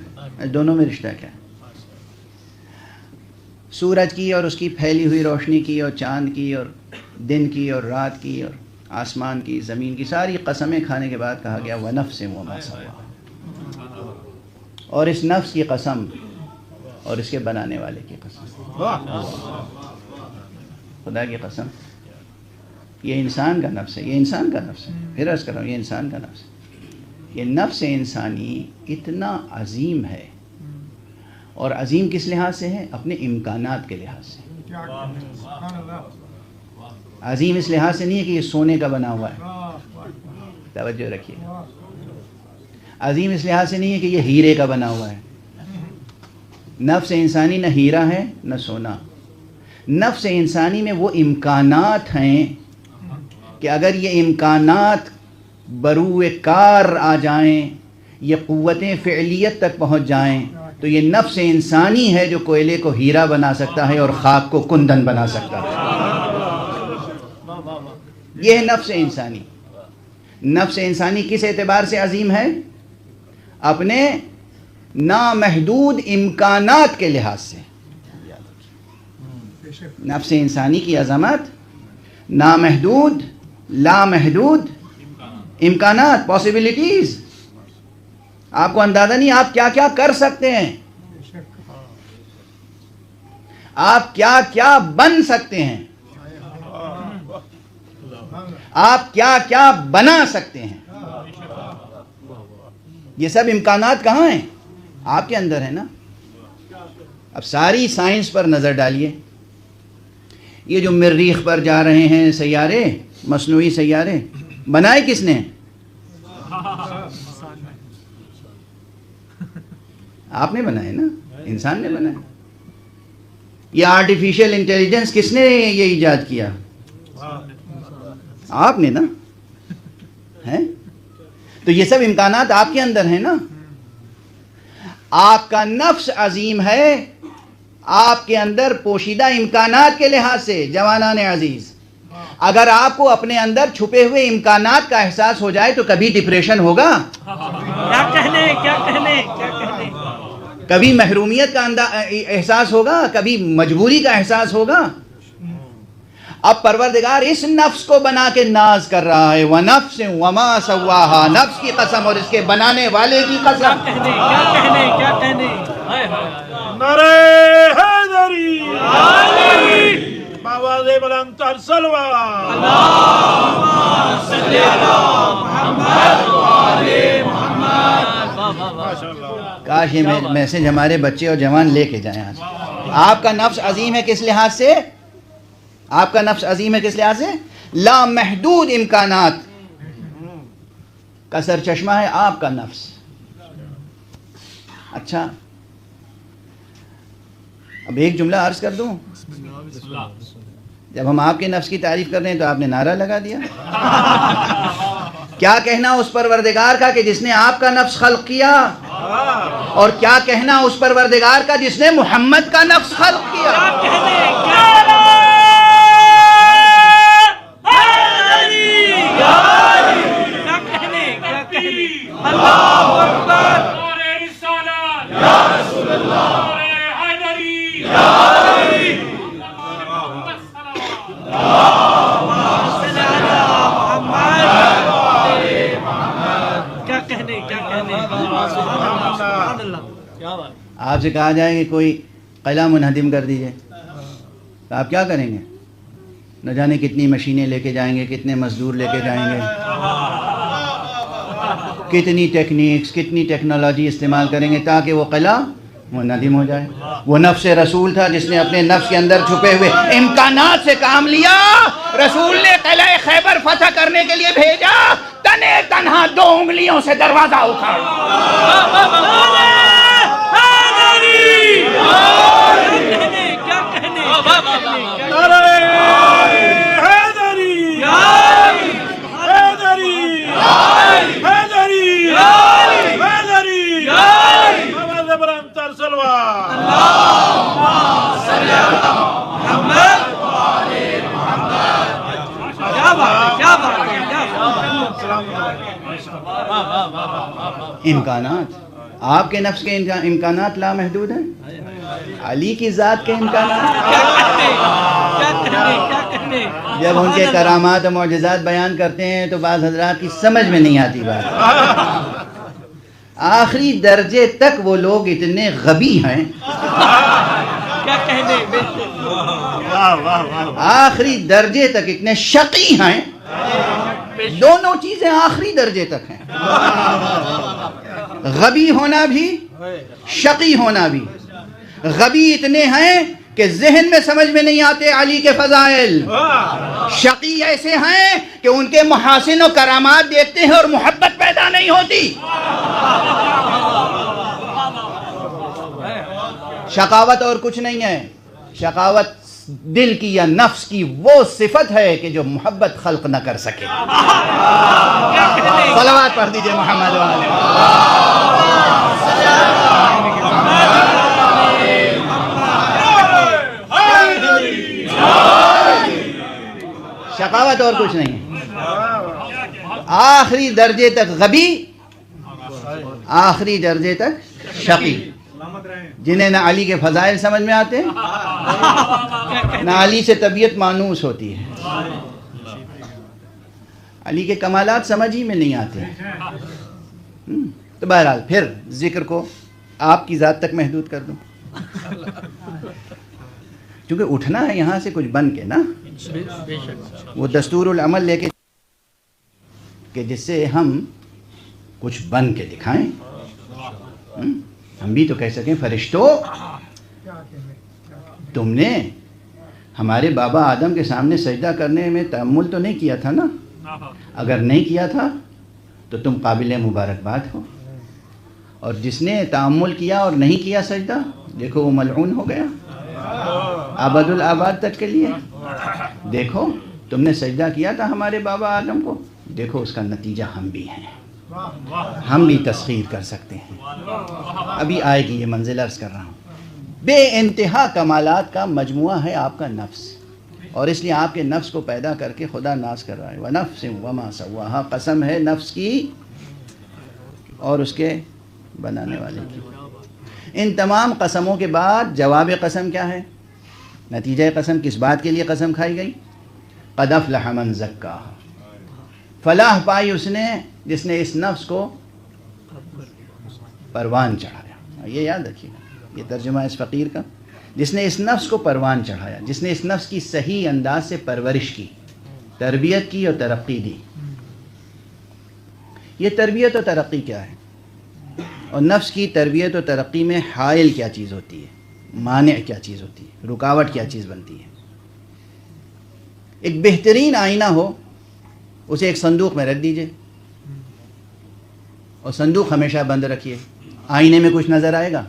دونوں میں رشتہ کیا ہے؟ سورج کی اور اس کی پھیلی ہوئی روشنی کی اور چاند کی اور دن کی اور رات کی اور آسمان کی زمین کی ساری قسمیں کھانے کے بعد کہا گیا وَنَفْسٍ وَمَا سَوَّاهَا. اور اس نفس کی قسم اور اس کے بنانے والے کی قسم, خدا کی قسم, یہ انسان کا نفس ہے, یہ انسان کا نفس ہے. پھر عرض کر رہا ہوں, یہ انسان کا نفس ہے. یہ نفس انسانی اتنا عظیم ہے, اور عظیم کس لحاظ سے ہے؟ اپنے امکانات کے لحاظ سے. عظیم اس لحاظ سے نہیں ہے کہ یہ سونے کا بنا ہوا ہے, توجہ رکھیے. عظیم اس لحاظ سے نہیں ہے کہ یہ ہیرے کا بنا ہوا ہے. نفس انسانی نہ ہیرا ہے نہ سونا. نفس انسانی میں وہ امکانات ہیں کہ اگر یہ امکانات بروئے کار آ جائیں, یہ قوتیں فعلیت تک پہنچ جائیں, تو یہ نفس انسانی ہے جو کوئلے کو ہیرا بنا سکتا ہے اور خاک کو کندن بنا سکتا ہے. یہ ہے نفس انسانی. نفس انسانی کس اعتبار سے عظیم ہے؟ اپنے نامحدود امکانات کے لحاظ سے. نفس انسانی کی عظمت نامحدود لامحدود امکانات, پاسبلٹیز. آپ کو اندازہ نہیں آپ کیا کیا کر سکتے ہیں, آپ کیا کیا بن سکتے ہیں, آپ کیا کیا بنا سکتے ہیں. یہ سب امکانات کہاں ہیں؟ آپ کے اندر ہے نا. اب ساری سائنس پر نظر ڈالیے. یہ جو مریخ پر جا رہے ہیں سیارے, مصنوعی سیارے, بنائے کس نے؟ آپ نے بنائے نا, انسان نے بنائے. یہ آرٹیفیشل انٹیلیجنس کس نے یہ ایجاد کیا؟ آپ نے نا. ہے تو یہ سب امکانات آپ کے اندر ہیں نا. آپ کا نفس عظیم ہے, آپ کے اندر پوشیدہ امکانات کے لحاظ سے. جوانان عزیز, اگر آپ کو اپنے اندر چھپے ہوئے امکانات کا احساس ہو جائے تو کبھی ڈپریشن ہوگا, کیا کہنے کبھی محرومیت کا احساس ہوگا, کبھی مجبوری کا احساس ہوگا. اب پروردگار اس نفس کو بنا کے ناز کر رہا ہے, وَنَفْسٍ وَمَا سَوَّاهَا. نفس کی قسم اور اس کے بنانے والے کی قسم. کیا کہنے نعرہ حیدری, بآواز بلند تر صلوات. اللہم صلی علی محمد و آل محمد. ماشاءاللہ. کاش یہ میسج ہمارے بچے اور جوان لے کے جائیں آج. آپ کا نفس عظیم ہے کس لحاظ سے؟ آپ کا نفس عظیم ہے کس لحاظ سے؟ لامحدود امکانات کا سرچشمہ ہے آپ کا نفس. اچھا, اب ایک جملہ عرض کر دوں. جب ہم آپ کے نفس کی تعریف کر رہے ہیں تو آپ نے نعرہ لگا دیا. کیا کہنا اس پروردگار کا کہ جس نے آپ کا نفس خلق کیا, اور کیا کہنا اس پروردگار کا جس نے محمد کا نفس خلق کیا. آپ سے کہا جائے کہ کوئی قلعہ منہدم کر دیجئے تو آپ کیا کریں گے؟ نہ جانے کتنی مشینیں لے کے جائیں گے, کتنے مزدور لے کے جائیں گے, کتنی ٹیکنیکس, کتنی ٹیکنالوجی استعمال کریں گے تاکہ وہ قلعہ وہ ندیم ہو جائے. وہ نفس رسول تھا جس نے اپنے نفس کے اندر چھپے ہوئے امکانات سے کام لیا. رسول نے قلعہ خیبر فتح کرنے کے لیے بھیجا, تنے تنہا 2 انگلیوں سے دروازہ اکھاڑا. امکانات, آپ کے نفس کے امکانات لامحدود ہیں. علی کی ذات کے امکانات, جب ان کے کرامات و معجزات بیان کرتے ہیں تو بعض حضرات کی سمجھ میں نہیں آتی بات. آخری درجے تک وہ لوگ اتنے غبی ہیں, آخری درجے تک اتنے شقی ہیں. دونوں چیزیں آخری درجے تک ہیں, غبی ہونا بھی شقی ہونا بھی. غبی اتنے ہیں کہ ذہن میں سمجھ میں نہیں آتے علی کے فضائل. شقی ایسے ہیں کہ ان کے محاسن و کرامات دیکھتے ہیں اور محبت پیدا نہیں ہوتی. شقاوت اور کچھ نہیں ہے. شقاوت دل کی یا نفس کی وہ صفت ہے کہ جو محبت خلق نہ کر سکے. صلوات پڑھ دیجئے محمد والے. شقاوت اور کچھ نہیں ہے. آخری درجے تک غبی, آخری درجے تک شقی, جنہیں نہ علی کے فضائل سمجھ میں آتے نہ علی سے طبیعت مانوس ہوتی ہے, علی کے کمالات سمجھ ہی میں نہیں آتے. تو بہرحال پھر ذکر کو آپ کی ذات تک محدود کر دوں, کیونکہ اٹھنا ہے یہاں سے کچھ بن کے نا. وہ دستور العمل لے کے کہ جس سے ہم کچھ بن کے دکھائیں. ہم بھی تو کہہ سکیں فرشتوں تم نے ہمارے بابا آدم کے سامنے سجدہ کرنے میں تأمل تو نہیں کیا تھا نا. اگر نہیں کیا تھا تو تم قابل مبارکباد ہو, اور جس نے تأمل کیا اور نہیں کیا سجدہ, دیکھو وہ ملعون ہو گیا ابد الآباد تک کے لیے. دیکھو تم نے سجدہ کیا تھا ہمارے بابا آدم کو, دیکھو اس کا نتیجہ ہم بھی ہیں, ہم بھی تسخیر کر سکتے ہیں. ابھی آئے گی یہ منزل, عرض کر رہا ہوں. بے انتہا کمالات کا مجموعہ ہے آپ کا نفس, اور اس لیے آپ کے نفس کو پیدا کر کے خدا ناز کر رہا ہے. وَنَفْسٍ وَمَا سَوَّاهَا, قسم ہے نفس کی اور اس کے بنانے والے کی. ان تمام قسموں کے بعد جواب قسم کیا ہے؟ نتیجہ قسم کس بات کے لیے قسم کھائی گئی؟ قَدْ أَفْلَحَ مَنْ زَكَّاهَا, فلاح پائی اس نے جس نے اس نفس کو پروان چڑھایا. یہ یاد رکھیے, یہ ترجمہ اس فقیر کا, جس نے اس نفس کو پروان چڑھایا, جس نے اس نفس کی صحیح انداز سے پرورش کی, تربیت کی اور ترقی دی. یہ تربیت و ترقی کیا ہے؟ اور نفس کی تربیت و ترقی میں حائل کیا چیز ہوتی ہے, مانع کیا چیز ہوتی ہے, رکاوٹ کیا چیز بنتی ہے؟ ایک بہترین آئینہ ہو, اسے ایک صندوق میں رکھ دیجئے اور صندوق ہمیشہ بند رکھیے, آئینے میں کچھ نظر آئے گا؟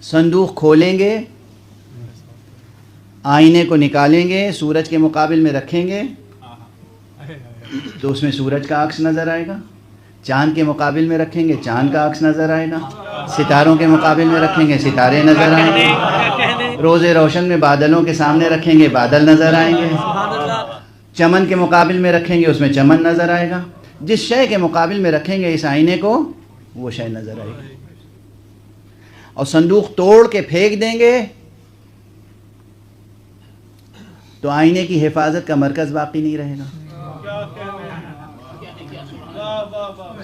صندوق کھولیں گے, آئینے کو نکالیں گے, سورج کے مقابل میں رکھیں گے تو اس میں سورج کا عکس نظر آئے گا. چاند کے مقابل میں رکھیں گے, چاند کا عکس نظر آئے گا. ستاروں کے مقابل میں رکھیں گے, ستارے نظر آئیں گے. روز روشن میں بادلوں کے سامنے رکھیں گے, بادل نظر آئیں گے. چمن کے مقابل میں رکھیں گے, اس میں چمن نظر آئے گا. جس شے کے مقابل میں رکھیں گے اس آئینے کو, وہ شے نظر آئے گی. اور صندوق توڑ کے پھینک دیں گے تو آئینے کی حفاظت کا مرکز باقی نہیں رہے گا.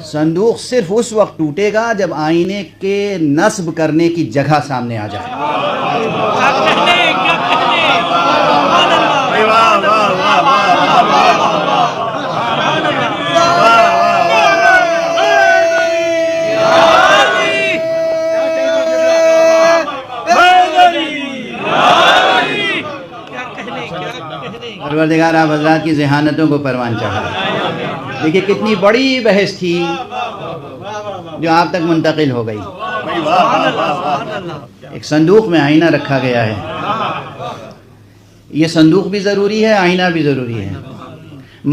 صندوق صرف اس وقت ٹوٹے گا جب آئینے کے نصب کرنے کی جگہ سامنے آ جائے. پروردگار آپ حضرات کی ذہانتوں کو پروان چڑھائے۔ دیکھیے کتنی بڑی بحث تھی جو آپ تک منتقل ہو گئی۔ ایک صندوق میں آئینہ رکھا گیا ہے، یہ صندوق بھی ضروری ہے، آئینہ بھی ضروری ہے۔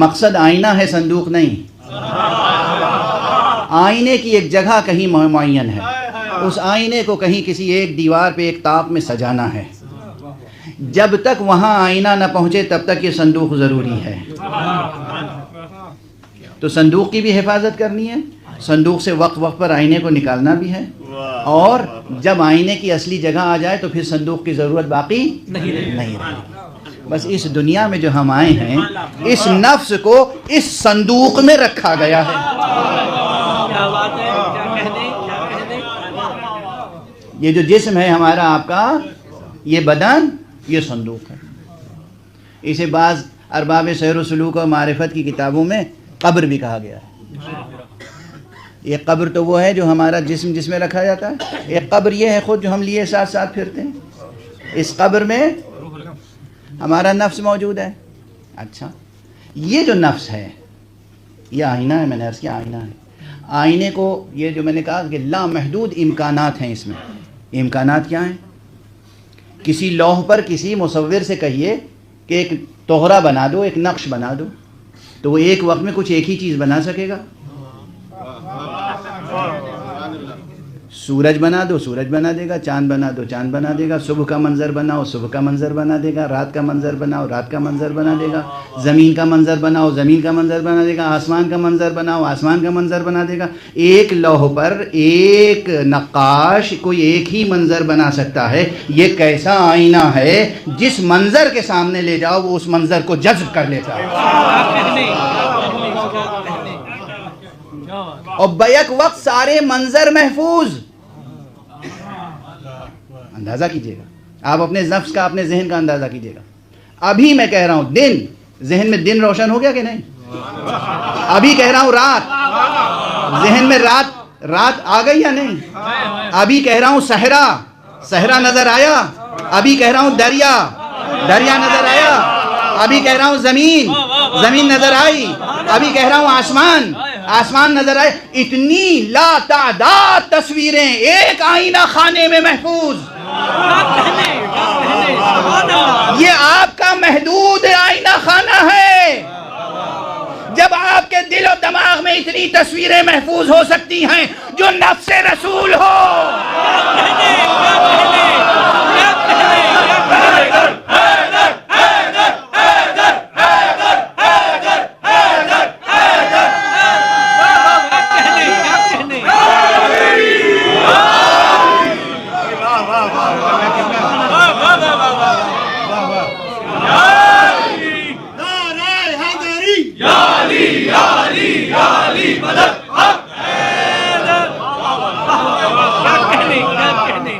مقصد آئینہ ہے، صندوق نہیں۔ آئینے کی ایک جگہ کہیں معین ہے، اس آئینے کو کہیں کسی ایک دیوار پہ ایک تاپ میں سجانا ہے۔ جب تک وہاں آئینہ نہ پہنچے تب تک یہ صندوق ضروری ہے۔ تو صندوق کی بھی حفاظت کرنی ہے، صندوق سے وقت وقت پر آئینے کو نکالنا بھی ہے، اور جب آئینے کی اصلی جگہ آ جائے تو پھر صندوق کی ضرورت باقی نہیں رہے۔ بس اس دنیا میں جو ہم آئے ہیں، اس نفس کو اس صندوق میں رکھا گیا ہے۔ کیا بات ہے، کیا کہنے، کیا کہنے۔ یہ جو جسم ہے ہمارا، آپ کا یہ بدن، یہ صندوق ہے۔ اسے بعض ارباب سیر و سلوک اور معرفت کی کتابوں میں قبر بھی کہا گیا ہے۔ یہ قبر تو وہ ہے جو ہمارا جسم جس میں رکھا جاتا ہے، ایک قبر یہ ہے خود جو ہم لیے ساتھ ساتھ پھرتے ہیں۔ اس قبر میں ہمارا نفس موجود ہے۔ اچھا، یہ جو نفس ہے یہ آئینہ ہے، میں نے عرض کیا آئینہ ہے۔ آئینے کو یہ جو میں نے کہا کہ لامحدود امکانات ہیں اس میں۔ امکانات کیا ہیں؟ کسی لوح پر کسی مصور سے کہیے کہ ایک توہرا بنا دو، ایک نقش بنا دو، تو وہ ایک وقت میں کچھ ایک ہی چیز بنا سکے گا؟ سورج بنا دو، سورج بنا دے گا، چاند بنا دو، چاند بنا دے گا، صبح کا منظر بناؤ، صبح کا منظر بنا دے گا، رات کا منظر بناؤ، رات کا منظر بنا دے گا، زمین کا منظر بناؤ، زمین کا منظر بنا دے گا، آسمان کا منظر بناؤ، آسمان کا منظر بنا دے گا۔ ایک لوح پر ایک نقاش کوئی ایک ہی منظر بنا سکتا ہے۔ یہ کیسا آئینہ ہے، جس منظر کے سامنے لے جاؤ وہ اس منظر کو جذب کر لیتا ہے، اور بیک وقت سارے منظر محفوظ۔ اندازہ کیجئے گا، آپ اپنے نفس کا، اپنے ذہن کا اندازہ کیجئے گا۔ ابھی میں کہہ رہا ہوں دن، ذہن میں دن روشن ہو گیا کہ نہیں؟ ابھی کہہ رہا ہوں رات، ذہن میں رات آ گئی یا نہیں؟ ابھی کہہ رہا ہوں صحرا نظر آیا؟ ابھی کہہ رہا ہوں دریا نظر آیا؟ ابھی کہہ رہا ہوں زمین نظر آئی؟ ابھی کہہ رہا ہوں آسمان نظر آئے؟ اتنی لا تعداد تصویریں ایک آئینہ خانے میں محفوظ۔ یہ آپ کا محدود آئینہ خانہ ہے۔ جب آپ کے دل و دماغ میں اتنی تصویریں محفوظ ہو سکتی ہیں جو نفس رسول ہو،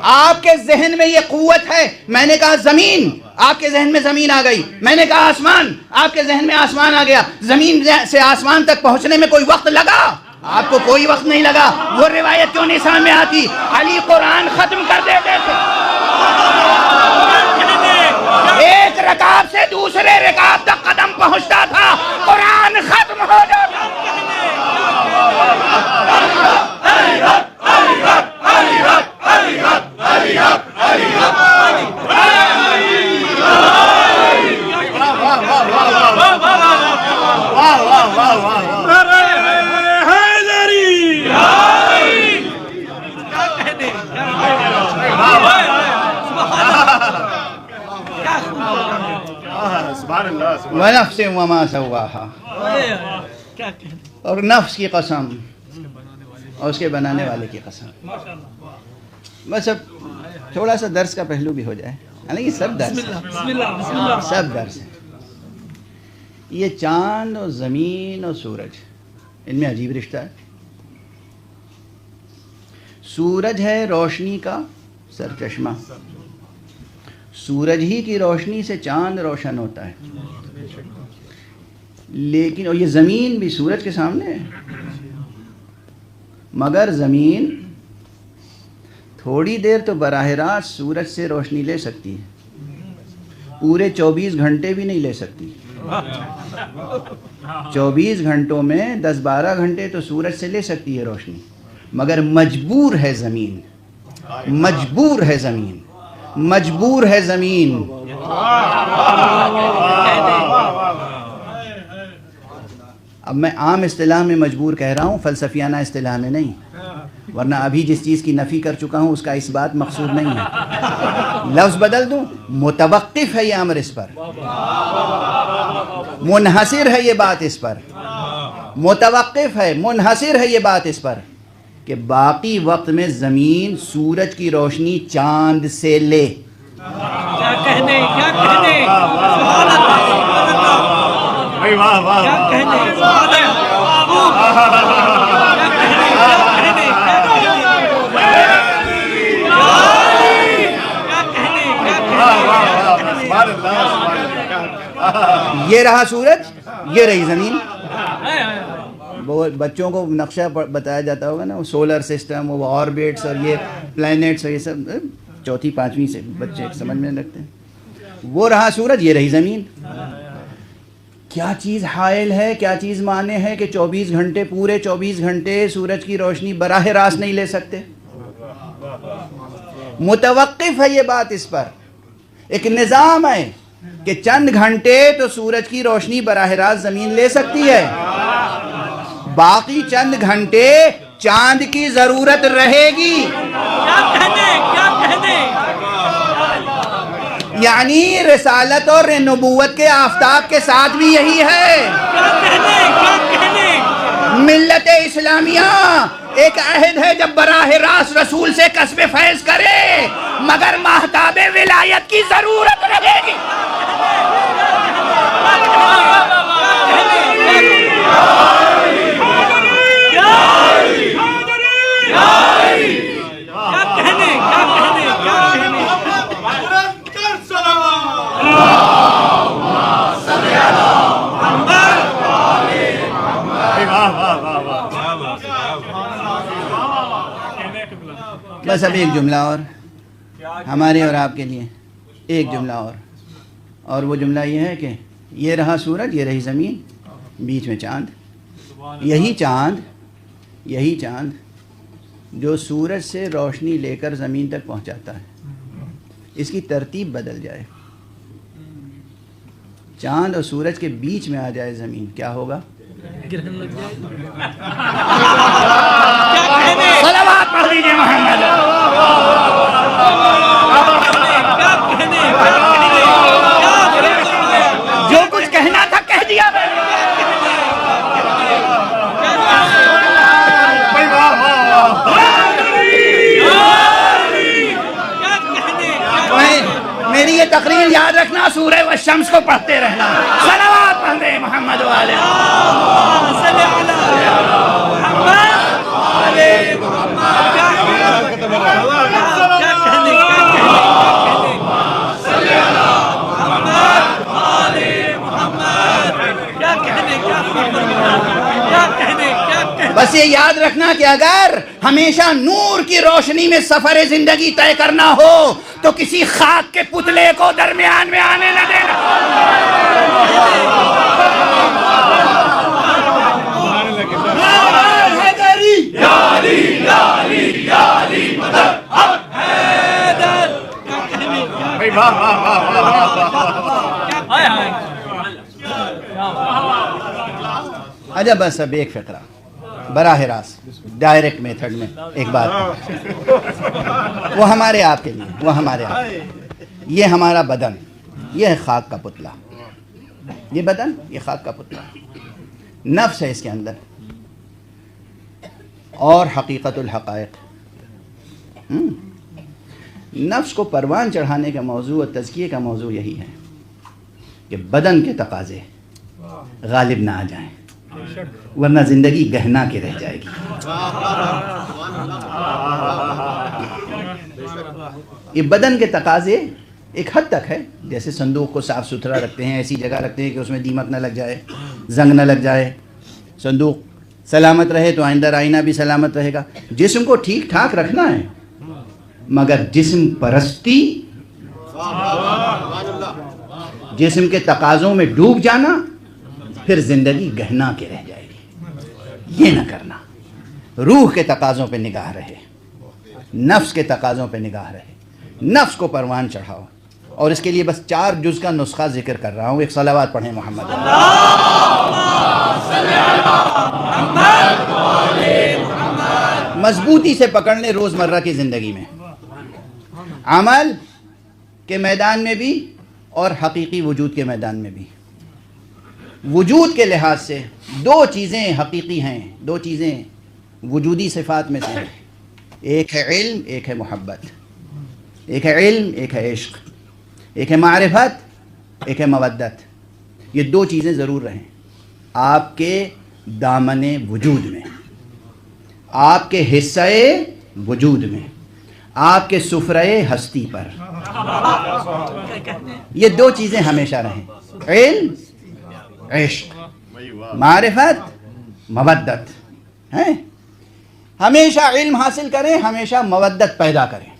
آپ کے ذہن میں یہ قوت ہے۔ میں نے کہا زمین، آپ کے ذہن میں زمین آ گئی۔ میں نے کہا آسمان، آپ کے ذہن میں آسمان آ گیا۔ زمین سے آسمان تک پہنچنے میں کوئی وقت لگا؟ آپ کو کوئی وقت نہیں لگا۔ وہ روایت کیوں نہیں سامنے آتی؟ علی قرآن ختم کر دیتے تھے، ایک رکعت سے دوسرے رکعت تک قدم پہنچتا تھا، قرآن ختم ہو جاتا۔ وَنَفْسٍ وَمَا سَوَّاهَا، اور نفس کی قسم اور اس کے بنانے والے کی قسم۔ بس اب تھوڑا سا درس کا پہلو بھی ہو جائے، حالانکہ سب درس ہے۔ یہ چاند اور زمین اور سورج، ان میں عجیب رشتہ ہے۔ سورج ہے روشنی کا سرچشمہ، سورج ہی کی روشنی سے چاند روشن ہوتا ہے، لیکن اور یہ زمین بھی سورج کے سامنے ہے، مگر زمین تھوڑی دیر تو براہ راست سورج سے روشنی لے سکتی ہے، پورے 24 گھنٹے بھی نہیں لے سکتی. 24 گھنٹوں میں 10-12 گھنٹے تو سورج سے لے سکتی ہے روشنی، مگر مجبور ہے زمین، مجبور ہے زمین، مجبور ہے زمین. اب میں عام اصطلاح میں مجبور کہہ رہا ہوں، فلسفیانہ اصطلاح میں نہیں، ورنہ ابھی جس چیز کی نفی کر چکا ہوں اس کا اس بات مقصود نہیں ہے. لفظ بدل دوں، متوقف ہے یہ امر اس پر، منحصر ہے یہ بات اس پر، متوقف ہے، منحصر ہے یہ بات اس پر کہ باقی وقت میں زمین سورج کی روشنی چاند سے لے. کیا کہنے، کیا کہنے، سبحان اللہ، سبحان اللہ، بھائی واہ واہ، کیا کہنے، سبحان اللہ. یہ رہا سورج، یہ رہی زمین. وہ بچوں کو نقشہ بتایا جاتا ہوگا نا، وہ سولر سسٹم، وہ آربٹس اور یہ پلینٹس اور یہ سب 4th-5ویں سے بچے سمجھ میں لگتے ہیں. وہ رہا سورج، یہ رہی زمین. کیا چیز حائل ہے، کیا چیز مانے ہے کہ 24 گھنٹے، پورے 24 گھنٹے سورج کی روشنی براہ راست نہیں لے سکتے؟ متوقف ہے یہ بات اس پر. ایک نظام ہے کہ چند گھنٹے تو سورج کی روشنی براہ راست زمین لے سکتی ہے، باقی چند گھنٹے چاند کی ضرورت رہے گی. کیا کہنے، کیا کہنے، یعنی رسالت اور نبوت کے آفتاب کے ساتھ بھی یہی ہے. کیا کہنے، کیا کہنے. ملت اسلامیہ ایک عہد ہے جب براہ راست رسول سے کسب فیض کرے، مگر ماہتاب ولایت کی ضرورت رہے گی. بس اب ایک جملہ اور ہمارے اور آپ کے لیے، ایک جملہ اور وہ جملہ یہ ہے کہ یہ رہا سورج، یہ رہی زمین، بیچ میں چاند. یہی چاند جو سورج سے روشنی لے کر زمین تک پہنچاتا ہے، اس کی ترتیب بدل جائے، چاند اور سورج کے بیچ میں آ جائے زمین، کیا ہوگا؟ صلوات پڑھ لیجیے محمد. جو کچھ کہنا تھا کہہ دیا. میری یہ تقریر یاد رکھنا، سورہ والشمس کو پڑھتے رہنا. صلوات پڑھ دے محمد والے. بس یہ یاد رکھنا کہ اگر ہمیشہ نور کی روشنی میں سفر زندگی طے کرنا ہو تو کسی خاک کے پتلے کو درمیان میں آنے نہ دینا. اچھا بس اب ایک فقرہ براہ راست ڈائریکٹ میتھڈ میں ایک بات وہ ہمارے آپ کے لیے، وہ ہمارے آپ. یہ ہمارا بدن، یہ ہے خاک کا پتلا. یہ بدن، یہ خاک کا پتلا. نفس ہے اس کے اندر، اور حقیقت الحقائق. نفس کو پروان چڑھانے کا موضوع اور تزکیے کا موضوع یہی ہے کہ بدن کے تقاضے غالب نہ آ جائیں، ورنہ زندگی گہنا کے رہ جائے گی. یہ بدن کے تقاضے ایک حد تک ہے، جیسے صندوق کو صاف ستھرا رکھتے ہیں، ایسی جگہ رکھتے ہیں کہ اس میں دیمک نہ لگ جائے، زنگ نہ لگ جائے، صندوق سلامت رہے تو آئندہ آئینہ بھی سلامت رہے گا. جسم کو ٹھیک ٹھاک رکھنا ہے، مگر جسم پرستی جسم کے تقاضوں میں ڈوب جانا، پھر زندگی گہنا کے رہ جائے گی. یہ نہ کرنا. روح کے تقاضوں پہ نگاہ رہے، نفس کے تقاضوں پہ نگاہ رہے، نفس کو پروان چڑھاؤ. اور اس کے لیے بس 4 جز کا نسخہ ذکر کر رہا ہوں. ایک صلوات پڑھیں محمد. مضبوطی سے پکڑ لیں روزمرہ کی زندگی میں، عمل کے میدان میں بھی اور حقیقی وجود کے میدان میں بھی. وجود کے لحاظ سے 2 چیزیں حقیقی ہیں، 2 چیزیں وجودی صفات میں سے ہیں. ایک ہے علم، ایک ہے محبت. ایک ہے علم، ایک ہے عشق. ایک ہے معرفت، ایک ہے مودت. یہ 2 چیزیں ضرور رہیں آپ کے دامن وجود میں، آپ کے حصہ وجود میں، آپ کے سفرے ہستی پر. یہ 2 چیزیں ہمیشہ رہیں، علم، عشق، معرفت، مودت. ہیں ہمیشہ علم حاصل کریں، ہمیشہ مودت پیدا کریں.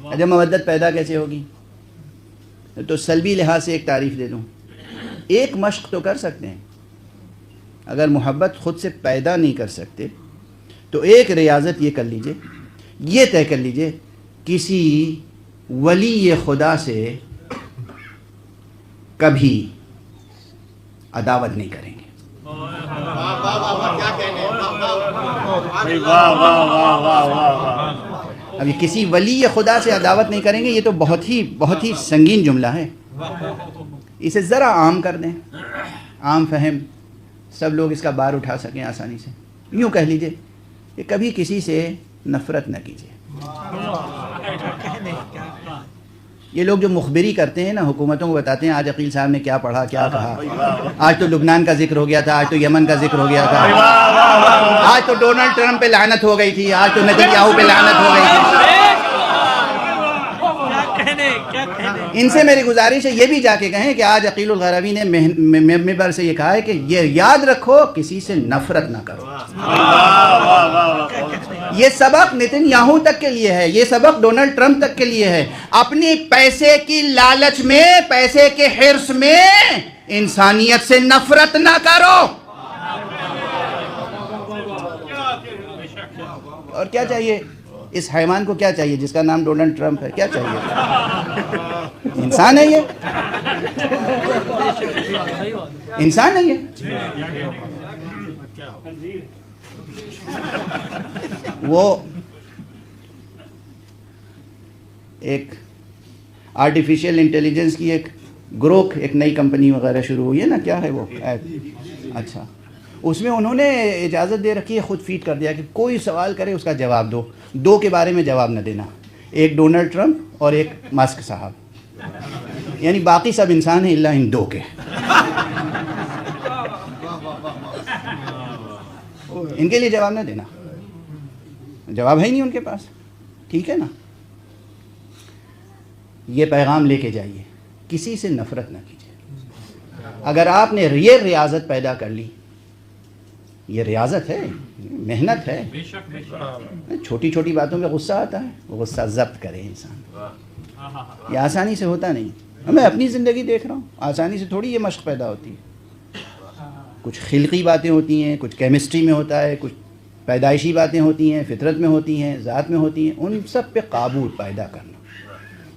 اچھا مودت پیدا کیسے ہوگی؟ تو سلبی لحاظ سے ایک تعریف دے دوں. ایک مشق تو کر سکتے ہیں. اگر محبت خود سے پیدا نہیں کر سکتے تو ایک ریاضت یہ کر لیجئے، یہ طے کر لیجئے کسی ولی خدا سے کبھی عداوت نہیں کریں گے. اب یہ کسی ولی خدا سے عداوت نہیں کریں گے، یہ تو بہت ہی سنگین جملہ ہے. اسے ذرا عام کر دیں، عام فہم، سب لوگ اس کا بار اٹھا سکیں آسانی سے. یوں کہہ لیجئے کہ کبھی کسی سے نفرت نہ کیجیے. یہ لوگ جو مخبری کرتے ہیں نا، حکومتوں کو بتاتے ہیں آج عقیل صاحب نے کیا پڑھا، کیا کہا، آج تو لبنان کا ذکر ہو گیا تھا، آج تو یمن کا ذکر ہو گیا تھا، آج تو ڈونلڈ ٹرمپ پہ لعنت ہو گئی تھی، آج تو نتن یاہو پہ لعنت ہو گئی تھی. ان سے میری گزارش ہے یہ بھی جا کے کہیں کہ آج عقیل الغروی نے ممبر سے یہ کہا ہے کہ یہ یاد رکھو کسی سے نفرت نہ کرو. یہ سبق نتن یاہو تک کے لیے ہے، یہ سبق ڈونلڈ ٹرمپ تک کے لیے ہے. اپنی پیسے کی لالچ میں، پیسے کے حرص میں انسانیت سے نفرت نہ کرو. اور کیا چاہیے اس حیوان کو؟ کیا چاہیے جس کا نام ڈونلڈ ٹرمپ ہے؟ کیا چاہیے؟ انسان ہے یہ، انسان ہے یہ. وہ ایک آرٹیفیشیل انٹیلیجنس کی ایک گروک، ایک نئی کمپنی وغیرہ شروع ہوئی ہے نا، کیا ہے وہ ایپ؟ اچھا، اس میں انہوں نے اجازت دے رکھی ہے، خود فیڈ کر دیا کہ کوئی سوال کرے اس کا جواب دو. 2 کے بارے میں جواب نہ دینا، ایک ڈونلڈ ٹرمپ اور ایک ماسک صاحب. یعنی باقی سب انسان ہیں الا ان 2 کے. ان کے لیے جواب نہ دینا، جواب ہے ہی نہیں ان کے پاس. ٹھیک ہے نا؟ یہ پیغام لے کے جائیے، کسی سے نفرت نہ کیجیے. اگر آپ نے یہ ریاضت پیدا کر لی، یہ ریاضت ہے، محنت ہے. چھوٹی چھوٹی باتوں میں غصہ آتا ہے، وہ غصہ ضبط کرے انسان. یہ آسانی سے ہوتا نہیں. میں اپنی زندگی دیکھ رہا ہوں، آسانی سے تھوڑی یہ مشق پیدا ہوتی ہے. کچھ خلقی باتیں ہوتی ہیں، کچھ کیمسٹری میں ہوتا ہے، کچھ پیدائشی باتیں ہوتی ہیں، فطرت میں ہوتی ہیں، ذات میں ہوتی ہیں. ان سب پہ قابو پیدا کرنا.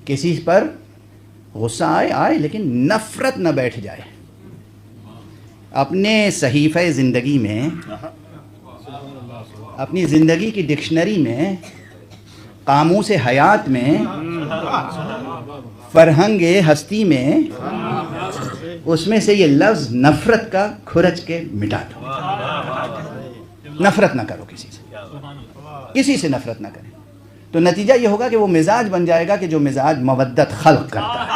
کسی پر غصہ آئے لیکن نفرت نہ بیٹھ جائے. اپنے صحیفہ زندگی میں، اپنی زندگی کی ڈکشنری میں، قاموس حیات میں، فرہنگ ہستی میں، اس میں سے یہ لفظ نفرت کا کھرچ کے مٹا دو. نفرت نہ کرو کسی سے، کسی سے نفرت نہ کریں. تو نتیجہ یہ ہوگا کہ وہ مزاج بن جائے گا کہ جو مزاج مودت خلق کرتا ہے.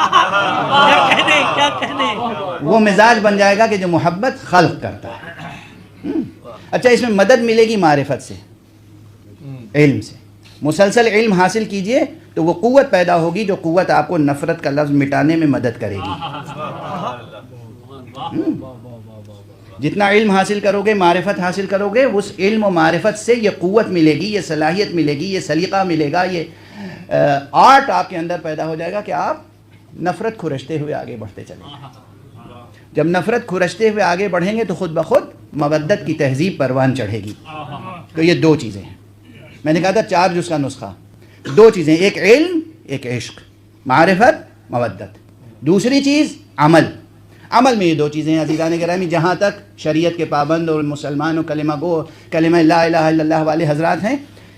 وہ مزاج بن جائے گا کہ جو محبت خلق کرتا ہے. اچھا، اس میں مدد ملے گی معرفت سے، علم سے. مسلسل علم حاصل کیجئے تو وہ قوت پیدا ہوگی جو قوت آپ کو نفرت کا لفظ مٹانے میں مدد کرے گی. جتنا علم حاصل کرو گے، معرفت حاصل کرو گے، اس علم و معرفت سے یہ قوت ملے گی، یہ صلاحیت ملے گی، یہ سلیقہ ملے گا، یہ آرٹ آپ کے اندر پیدا ہو جائے گا کہ آپ نفرت کھرچتے ہوئے آگے بڑھتے چلے جائیں. جب نفرت کھرچتے ہوئے آگے بڑھیں گے تو خود بخود مودت کی تہذیب پروان چڑھے گی. تو یہ دو چیزیں ہیں. میں نے کہا تھا 4 جز کا نسخہ. 2 چیزیں، ایک علم، ایک عشق، معرفت، مودت. دوسری چیز عمل. عمل میں یہ 2 چیزیں ہیں عزیزان گرامی. جہاں تک شریعت کے پابند اور مسلمان و کلمہ گو، کلمہ لا الہ الا اللہ والے حضرات ہیں،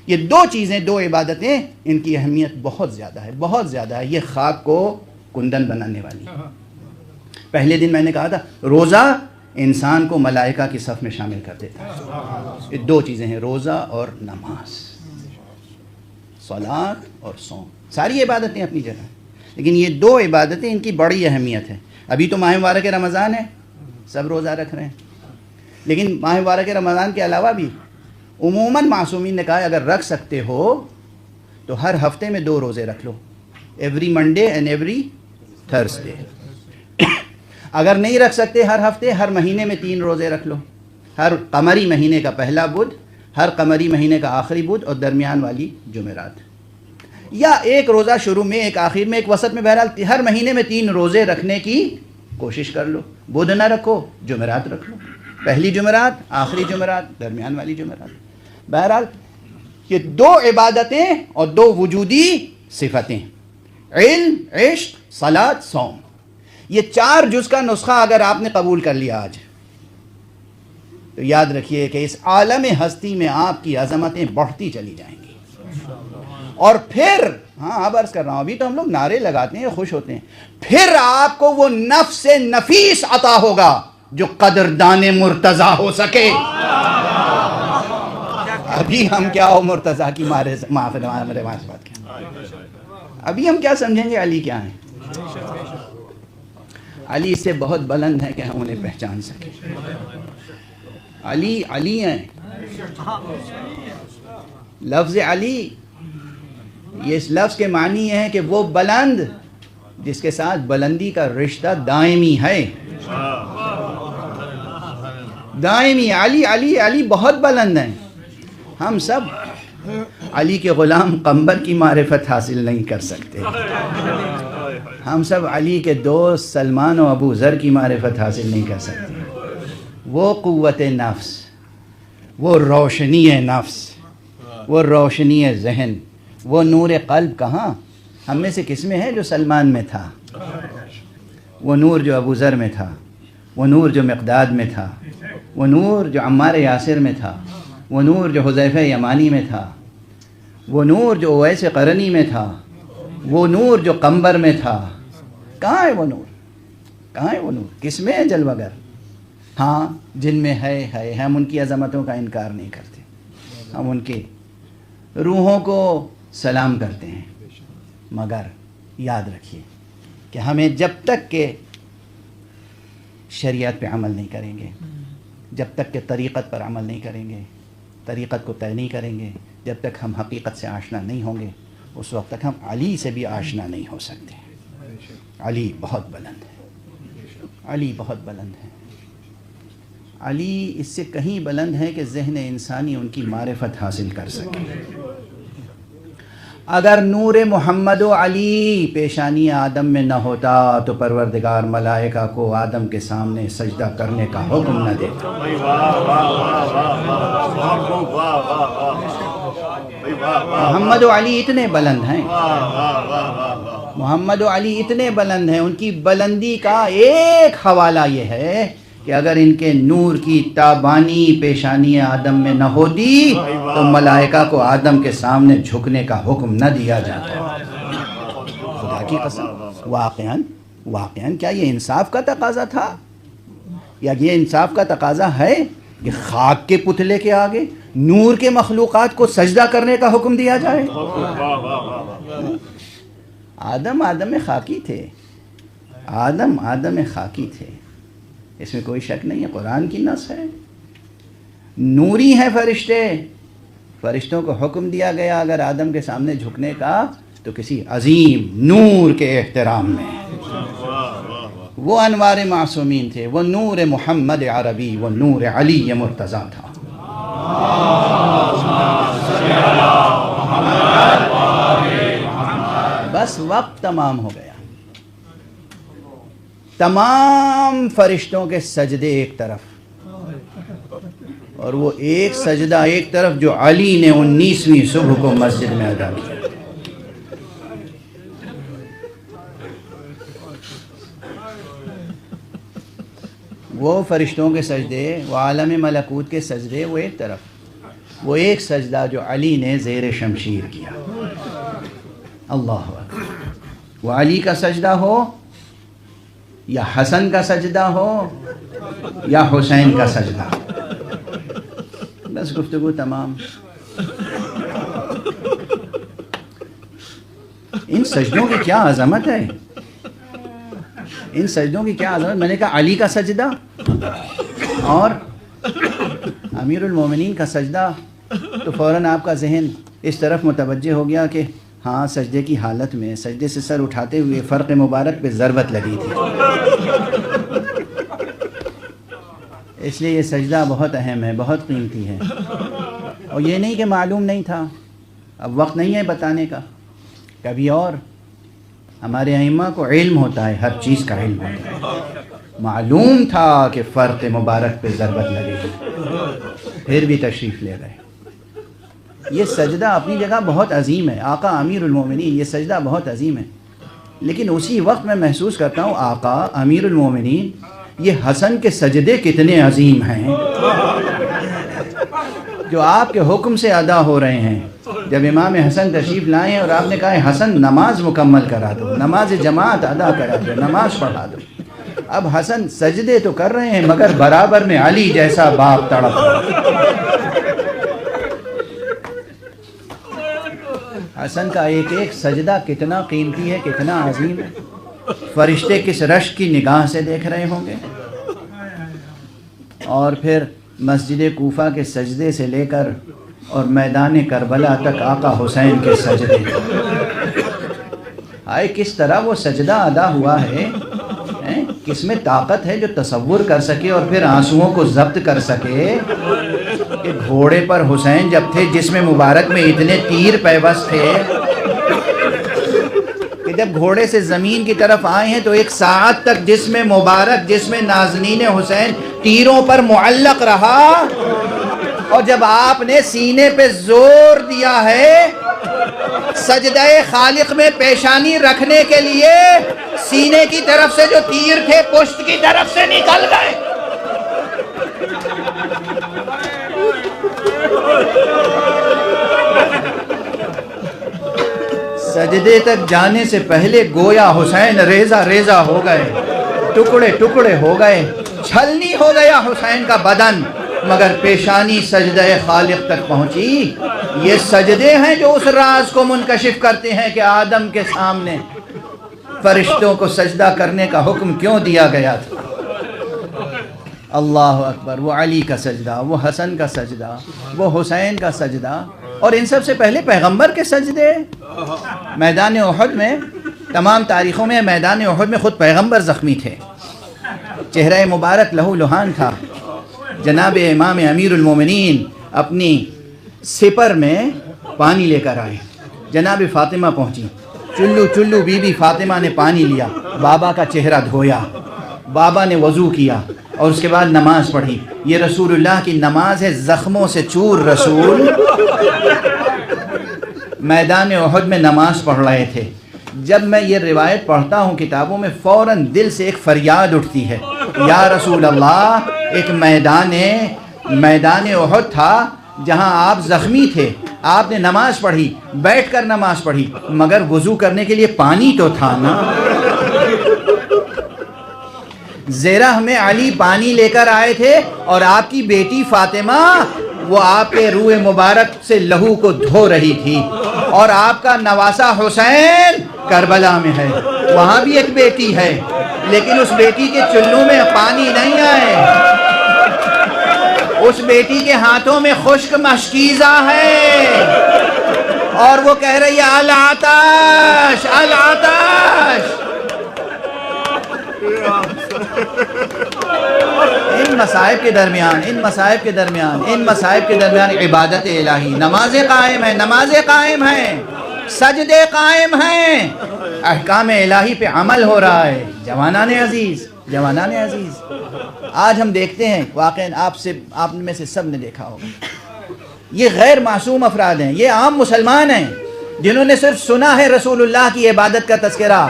یہ 2 چیزیں، 2 عبادتیں، ان کی اہمیت بہت زیادہ ہے، بہت زیادہ ہے. یہ خاک کو کندن بنانے والی. پہلے دن میں نے کہا تھا روزہ انسان کو ملائکہ کی صف میں شامل کر دیتا ہے. یہ 2 چیزیں ہیں، روزہ اور نماز، صلاۃ اور صوم. ساری عبادتیں اپنی جگہ، لیکن یہ 2 عبادتیں ان کی بڑی اہمیت ہے. ابھی تو ماہ مبارک رمضان ہے، سب روزہ رکھ رہے ہیں، لیکن ماہ مبارک رمضان کے علاوہ بھی عموماً معصومین نے کہا اگر رکھ سکتے ہو تو ہر ہفتے میں 2 روزے رکھ لو، every Monday and every Thursday. اگر نہیں رکھ سکتے ہر ہفتے، ہر مہینے میں 3 روزے رکھ لو. ہر قمری مہینے کا پہلا بدھ، ہر قمری مہینے کا آخری بدھ اور درمیان والی جمعرات. یا ایک روزہ شروع میں، ایک آخر میں، ایک وسط میں. بہرحال ہر مہینے میں 3 روزے رکھنے کی کوشش کر لو. بدھ نہ رکھو، جمعرات رکھ لو. پہلی جمعرات، آخری جمعرات، درمیان والی جمعرات. بہرحال یہ 2 عبادتیں اور 2 وجودی صفتیں، علم، عشق، صلاۃ، صوم. یہ 4 جز کا نسخہ اگر آپ نے قبول کر لیا آج، تو یاد رکھیے کہ اس عالم ہستی میں آپ کی عظمتیں بڑھتی چلی جائیں گی. اور پھر اب عرض کر رہا ہوں، ابھی تو ہم لوگ نعرے لگاتے ہیں، خوش ہوتے ہیں، پھر آپ کو وہ نفس نفیس عطا ہوگا جو قدردان مرتضی ہو سکے. ابھی ہم کیا ہو مرتضی کی بات ابھی ہم کیا سمجھیں گے علی کیا ہیں. علی اس سے بہت بلند ہے کہ ہم انہیں پہچان سکیں. علی علی ہیں. لفظ علی، یہ اس لفظ کے معنی یہ ہے کہ وہ بلند جس کے ساتھ بلندی کا رشتہ دائمی ہے. دائمی. علی علی علی بہت بلند ہیں. ہم سب علی کے غلام قمبر کی معرفت حاصل نہیں کر سکتے. ہم سب علی کے دوست سلمان و ابو ذر کی معرفت حاصل نہیں کر سکتے. وہ قوت نفس، وہ روشنی نفس، وہ روشنی ذہن، وہ نور قلب کہاں ہم میں سے کس میں ہے جو سلمان میں تھا؟ وہ نور جو ابو ذر میں تھا، وہ نور جو مقداد میں تھا، وہ نور جو عمار یاسر میں تھا، وہ نور جو حذیفہ یمانی میں تھا، وہ نور جو اویس قرنی میں تھا، وہ نور جو قمبر میں تھا. کہاں ہے وہ نور؟ کہاں ہے وہ نور؟ کس میں ہے جلوہ گر؟ ہاں جن میں ہے. ہم ان کی عظمتوں کا انکار نہیں کرتے، ہم ان کی روحوں کو سلام کرتے ہیں. مگر یاد رکھیے کہ ہمیں جب تک کہ شریعت پہ عمل نہیں کریں گے، جب تک کہ طریقت پر عمل نہیں کریں گے، طریقت کو طے نہیں کریں گے، جب تک ہم حقیقت سے آشنا نہیں ہوں گے، اس وقت تک ہم علی سے بھی آشنا نہیں ہو سکتے. علی بہت بلند ہے. علی بہت بلند ہے. علی اس سے کہیں بلند ہے کہ ذہن انسانی ان کی معرفت حاصل کر سکے. اگر نور محمد و علی پیشانی آدم میں نہ ہوتا تو پروردگار ملائکہ کو آدم کے سامنے سجدہ کرنے کا حکم نہ دیتا. محمد و علی اتنے بلند ہیں، محمد و علی اتنے بلند ہیں. ان کی بلندی کا ایک حوالہ یہ ہے کہ اگر ان کے نور کی تابانی پیشانی آدم میں نہ ہوتی تو ملائکہ کو آدم کے سامنے جھکنے کا حکم نہ دیا جاتا. خدا کی قسم، واقعاً کیا یہ انصاف کا تقاضا تھا؟ یا یہ انصاف کا تقاضا ہے کہ خاک کے پتلے کے آگے نور کے مخلوقات کو سجدہ کرنے کا حکم دیا جائے؟ آدم میں خاکی تھے، آدم میں خاکی تھے، اس میں کوئی شک نہیں ہے. قرآن کی نص ہے. نوری ہیں فرشتے، فرشتوں کو حکم دیا گیا اگر آدم کے سامنے جھکنے کا تو کسی عظیم نور کے احترام میں. وہ انوار معصومین تھے، وہ نور محمد عربی، وہ نور علی مرتضی تھا. بس وقت تمام ہو گیا. تمام فرشتوں کے سجدے ایک طرف، اور وہ ایک سجدہ ایک طرف جو علی نے 19ویں صبح کو مسجد میں ادا کیا۔ وہ فرشتوں کے سجدے، وہ عالم ملکوت کے سجدے، وہ ایک طرف، وہ ایک سجدہ جو علی نے زیر شمشیر کیا۔ اللہ اکبر۔ وہ علی کا سجدہ ہو یا حسن کا سجدہ ہو یا حسین کا سجدہ، بس گفتگو تمام۔ ان سجدوں کی کیا عظمت ہے، ان سجدوں کی کیا عظمت۔ میں نے کہا علی کا سجدہ اور امیر المومنین کا سجدہ، تو فوراً آپ کا ذہن اس طرف متوجہ ہو گیا کہ ہاں سجدے کی حالت میں سجدے سے سر اٹھاتے ہوئے فرق مبارک پہ ضربت لگی تھی، اس لیے یہ سجدہ بہت اہم ہے، بہت قیمتی ہے۔ اور یہ نہیں کہ معلوم نہیں تھا، اب وقت نہیں ہے بتانے کا، کبھی اور ہمارے ائمہ کو علم ہوتا ہے، ہر چیز کا علم ہوتا ہے۔ معلوم تھا کہ فرق مبارک پہ ضربت لگے گی، پھر بھی تشریف لے گئے۔ یہ سجدہ اپنی جگہ بہت عظیم ہے، آقا امیر المومنین، یہ سجدہ بہت عظیم ہے، لیکن اسی وقت میں محسوس کرتا ہوں آقا امیر المومنین یہ حسن کے سجدے کتنے عظیم ہیں جو آپ کے حکم سے ادا ہو رہے ہیں۔ جب امام حسن تشریف لائے ہیں اور آپ نے کہا حسن نماز مکمل کرا دو، نماز جماعت ادا کرا دو، نماز پڑھا دو، اب حسن سجدے تو کر رہے ہیں مگر برابر میں علی جیسا باپ تڑپ رہا ہے۔ حسن کا ایک ایک سجدہ کتنا قیمتی ہے، کتنا عظیم ہے۔ فرشتے کس رشک کی نگاہ سے دیکھ رہے ہوں گے، اور پھر مسجد کوفہ کے سجدے سے لے کر اور میدان کربلا تک آقا حسین کے سجدے، آئے کس طرح وہ سجدہ ادا ہوا ہے، کس میں طاقت ہے جو تصور کر سکے اور پھر آنسوؤں کو ضبط کر سکے کہ گھوڑے پر حسین جب تھے، جسم مبارک میں اتنے تیر پیوست تھے کہ جب گھوڑے سے زمین کی طرف آئے ہیں تو ایک ساعت تک جسم مبارک، جسم نازنین حسین تیروں پر معلق رہا، اور جب آپ نے سینے پہ زور دیا ہے سجدہ خالق میں پیشانی رکھنے کے لیے، سینے کی طرف سے جو تیر تھے پشت کی طرف سے نکل گئے۔ سجدے تک جانے سے پہلے گویا حسین ریزہ ریزہ ہو گئے، ٹکڑے ٹکڑے ہو گئے، چھلنی ہو گیا حسین کا بدن، مگر پیشانی سجدہ خالق تک پہنچی۔ یہ سجدے ہیں جو اس راز کو منکشف کرتے ہیں کہ آدم کے سامنے فرشتوں کو سجدہ کرنے کا حکم کیوں دیا گیا تھا۔ اللہ اکبر۔ وہ علی کا سجدہ، وہ حسن کا سجدہ، وہ حسین کا سجدہ، اور ان سب سے پہلے پیغمبر کے سجدے۔ میدان احد میں، تمام تاریخوں میں میدان احد میں خود پیغمبر زخمی تھے، چہرہ مبارک لہو لہان تھا۔ جناب امام امیر المومنین اپنی سپر میں پانی لے کر آئے، جناب فاطمہ پہنچی، چلو چلو بی بی فاطمہ نے پانی لیا، بابا کا چہرہ دھویا، بابا نے وضو کیا اور اس کے بعد نماز پڑھی۔ یہ رسول اللہ کی نماز ہے، زخموں سے چور رسول میدان احد میں نماز پڑھ رہے تھے۔ جب میں یہ روایت پڑھتا ہوں کتابوں میں، فوراً دل سے ایک فریاد اٹھتی ہے، یا رسول اللہ، ایک میدان احد تھا جہاں آپ زخمی تھے، آپ نے نماز پڑھی، بیٹھ کر نماز پڑھی، مگر وضو کرنے کے لیے پانی تو تھا نا۔ زیرہ میں علی پانی لے کر آئے تھے اور آپ کی بیٹی فاطمہ وہ آپ کے روح مبارک سے لہو کو دھو رہی تھی، اور آپ کا نواسا حسین کربلا میں ہے، وہاں بھی ایک بیٹی ہے، لیکن اس بیٹی کے چلوں میں پانی نہیں آئے، اس بیٹی کے ہاتھوں میں خشک مشکیزہ ہے، اور وہ کہہ رہی ہے العطش العطش۔ ان مصائب کے درمیان عبادت الہی، نمازیں قائم ہیں، سجدے قائم ہیں، احکام الہی پہ عمل ہو رہا ہے. جوانان عزیز، جوانان عزیز، آج ہم دیکھتے ہیں واقعاً آپ میں سے سب نے دیکھا ہوگا، یہ غیر معصوم افراد ہیں، یہ عام مسلمان ہیں جنہوں نے صرف سنا ہے رسول اللہ کی عبادت کا تذکرہ،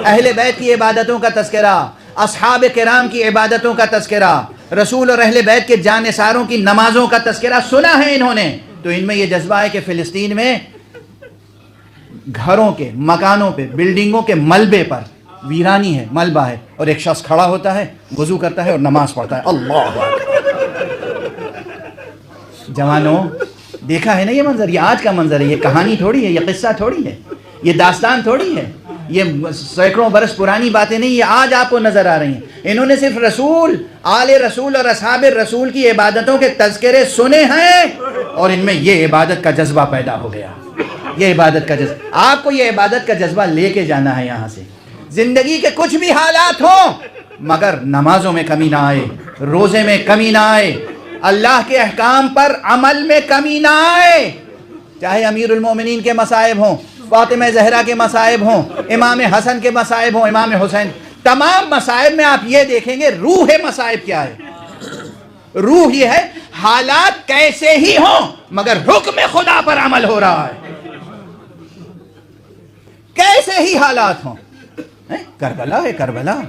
اہل بیت کی عبادتوں کا تذکرہ، اصحاب کرام کی عبادتوں کا تذکرہ، رسول اور اہل بیت کے جانثاروں کی نمازوں کا تذکرہ سنا ہے انہوں نے. تو ان میں یہ جذبہ ہے کہ فلسطین میں گھروں کے، مکانوں پہ، بلڈنگوں کے ملبے پر ویرانی ہے، ملبہ ہے، اور ایک شخص کھڑا ہوتا ہے، وضو کرتا ہے اور نماز پڑھتا ہے. اللہ اکبر. جوانوں، دیکھا ہے نا یہ منظر؟ یہ آج کا منظر ہے، یہ کہانی تھوڑی ہے، یہ قصہ تھوڑی ہے، یہ داستان تھوڑی ہے، یہ سینکڑوں برس پرانی باتیں نہیں، یہ آج آپ کو نظر آ رہی ہیں. انہوں نے صرف رسول، آل رسول اور اصحاب رسول کی عبادتوں کے تذکرے سنے ہیں اور ان میں یہ عبادت کا جذبہ پیدا ہو گیا. یہ عبادت کا جذبہ، آپ کو یہ عبادت کا جذبہ لے کے جانا ہے یہاں سے. زندگی کے کچھ بھی حالات ہوں مگر نمازوں میں کمی نہ آئے، روزے میں کمی نہ آئے، اللہ کے احکام پر عمل میں کمی نہ آئے. چاہے امیر المومنین کے مصائب ہوں، فاطمہ زہرا کے مصائب ہوں، امام حسن کے مصائب ہوں، امام حسین، تمام مصائب میں آپ یہ دیکھیں گے روح مصائب کیا ہے. روح یہ ہے حالات کیسے ہی ہوں مگر حکم خدا پر عمل ہو رہا ہے. کیسے ہی حالات ہوں. کربلا ہے، کربلا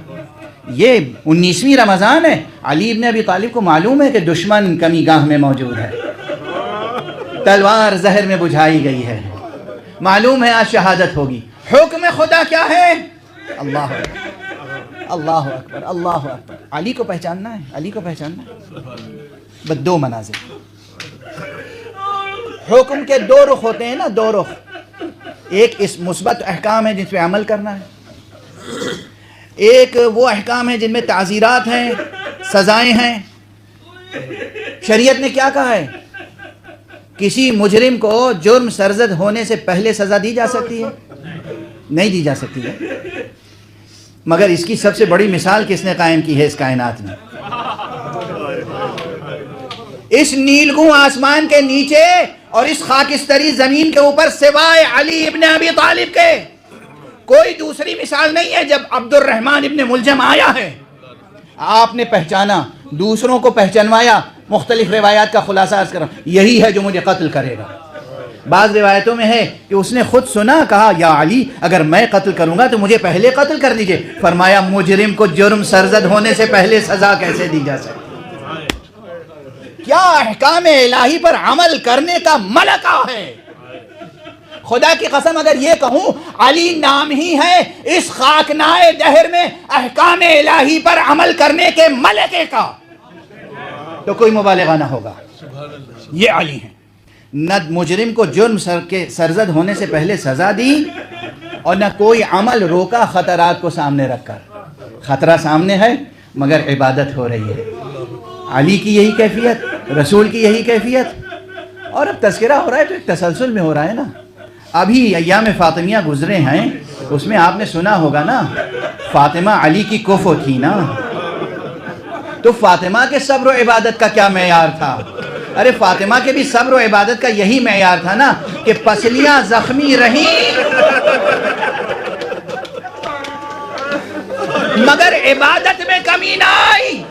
یہ 19ویں رمضان ہے. علی ابن ابی طالب کو معلوم ہے کہ دشمن کمی گاہ میں موجود ہے، تلوار زہر میں بجھائی گئی ہے، معلوم ہے آج شہادت ہوگی. حکم خدا کیا ہے؟ اللہ اکبر، اللہ اکبر، اللہ اکبر. علی کو پہچاننا ہے، علی کو پہچاننا ہے. بس دو مناظر، حکم کے دو رخ ہوتے ہیں نا، دو رخ. ایک اس مثبت احکام ہے جن پہ عمل کرنا ہے، ایک وہ احکام ہیں جن میں تعزیرات ہیں، سزائیں ہیں. شریعت نے کیا کہا ہے؟ کسی مجرم کو جرم سرزد ہونے سے پہلے سزا دی جا سکتی ہے؟ نہیں دی جا سکتی ہے. مگر اس کی سب سے بڑی مثال کس نے قائم کی ہے اس کائنات میں؟ اس نیلگوں آسمان کے نیچے اور اس خاکستری زمین کے اوپر سوائے علی ابن ابی طالب کے کوئی دوسری مثال نہیں ہے. جب عبد الرحمن ابن ملجم آیا ہے، آپ نے پہچانا، دوسروں کو پہچانوایا. مختلف روایات کا خلاصہ عرض کروں، یہی ہے جو مجھے قتل کرے گا. بعض روایتوں میں ہے کہ اس نے خود سنا، کہا یا علی اگر میں قتل کروں گا تو مجھے پہلے قتل کر دیجئے. فرمایا مجرم کو جرم سرزد ہونے سے پہلے سزا کیسے دی جا سکتی؟ کیا احکام الہی پر عمل کرنے کا ملکہ ہے. خدا کی قسم اگر یہ کہوں علی نام ہی ہے اس خاکنائے دہر میں احکام الہی پر عمل کرنے کے ملکے کا، تو کوئی مبالغہ نہ ہوگا. یہ علی ہیں. نہ مجرم کو جرم سرزد ہونے سے پہلے سزا دی اور نہ کوئی عمل روکا خطرات کو سامنے رکھ کر. خطرہ سامنے ہے مگر عبادت ہو رہی ہے. علی کی یہی کیفیت، رسول کی یہی کیفیت. اور اب تذکرہ ہو رہا ہے تو ایک تسلسل میں ہو رہا ہے نا. ابھی ایام فاطمیہ گزرے ہیں، اس میں آپ نے سنا ہوگا نا فاطمہ علی کی کفو تھی نا. تو فاطمہ کے صبر و عبادت کا کیا معیار تھا؟ ارے فاطمہ کے بھی صبر و عبادت کا یہی معیار تھا نا کہ پسلیاں زخمی رہیں مگر عبادت میں کمی نہ آئی.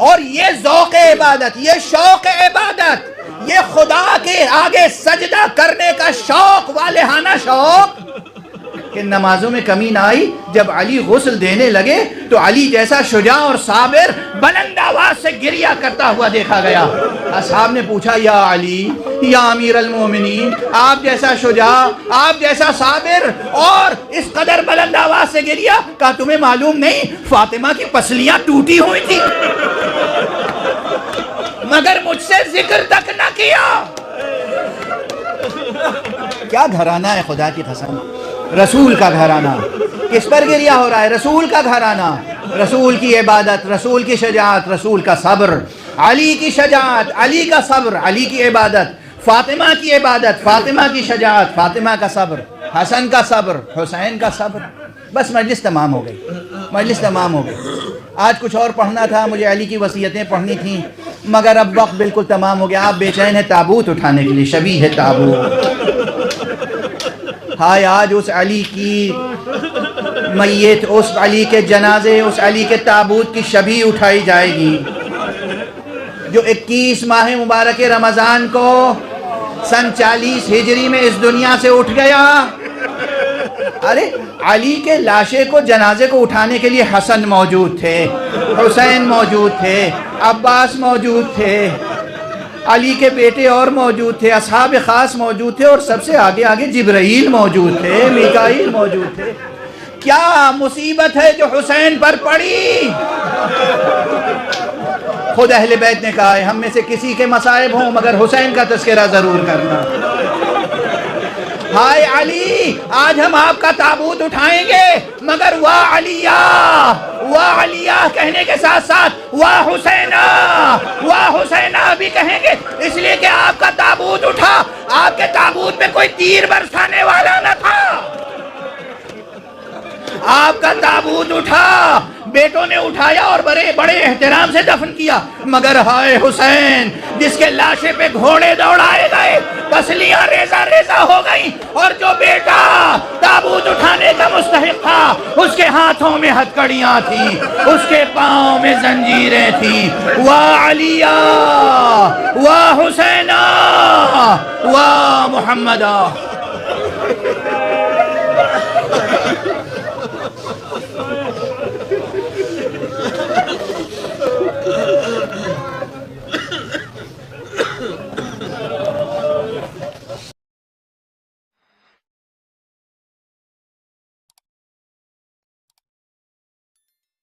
اور یہ ذوق عبادت، یہ شوق عبادت، یہ خدا کے آگے سجدہ کرنے کا شوق، والہانہ شوق، کہ نمازوں میں کمی نہ آئی. جب علی غسل دینے لگے تو علی جیسا شجاع اور صابر بلند آواز سے گریہ کرتا ہوا دیکھا گیا. اصحاب نے پوچھا یا علی یا امیر المومنین، آپ جیسا شجاع، آپ جیسا صابر اور اس قدر بلند آواز سے گریہ، کہا تمہیں معلوم نہیں فاطمہ کی پسلیاں ٹوٹی ہوئی تھی مگر مجھ سے ذکر تک نہ کیا. کیا گھرانہ ہے خدا کی قسم، رسول کا گھرانہ. کس پر گریہ ہو رہا ہے؟ رسول کا گھرانہ، رسول کی عبادت، رسول کی شجاعت، رسول کا صبر. علی کی شجاعت، علی کا صبر، علی کی عبادت، فاطمہ کی عبادت، فاطمہ کی شجاعت، فاطمہ کا صبر، حسن کا صبر، حسین کا صبر. بس مجلس تمام ہو گئی، مجلس تمام ہو گئی. آج کچھ اور پڑھنا تھا، مجھے علی کی وصیتیں پڑھنی تھیں مگر اب وقت بالکل تمام ہو گیا. آپ بے چین ہیں تابوت اٹھانے کے لیے، شبیہ ہے تابوت. ہائے آج اس علی کی میت، اس علی کے جنازے، اس علی کے تابوت کی شبیہ اٹھائی جائے گی جو 21 ماہ مبارک رمضان کو سن 40 ہجری میں اس دنیا سے اٹھ گیا۔ ارے علی کے لاشے کو، جنازے کو اٹھانے کے لیے حسن موجود تھے، حسین موجود تھے، عباس موجود تھے، علی کے بیٹے اور موجود تھے، اصحاب خاص موجود تھے، اور سب سے آگے آگے جبرائیل موجود تھے، میکائیل موجود تھے۔ کیا مصیبت ہے جو حسین پر پڑی؟ خود اہل بیت نے کہا ہے ہم میں سے کسی کے مصائب ہوں مگر حسین کا تذکرہ ضرور کرنا۔ ہائے علی، آج ہم آپ کا تابوت اٹھائیں گے مگر واہ علیہ کہنے کے ساتھ ساتھ واہ حسینہ بھی کہیں گے، اس لیے کہ آپ کا تابوت اٹھا، آپ کے تابوت میں کوئی تیر برسانے والا نہ تھا۔ آپ کا تابوت اٹھا، بیٹوں نے اٹھایا اور بڑے احترام سے دفن کیا، مگر ہائے حسین جس کے لاشے پہ گھوڑے دوڑائے گئے، پسلیاں ریزہ ہو گئیں، اور جو بیٹا تابوت اٹھانے کا مستحق تھا اس کے ہاتھوں میں ہتکڑیاں تھیں، اس کے پاؤں میں زنجیریں تھیں۔ واہ علیہ، واہ حسینہ، واہ محمدہ۔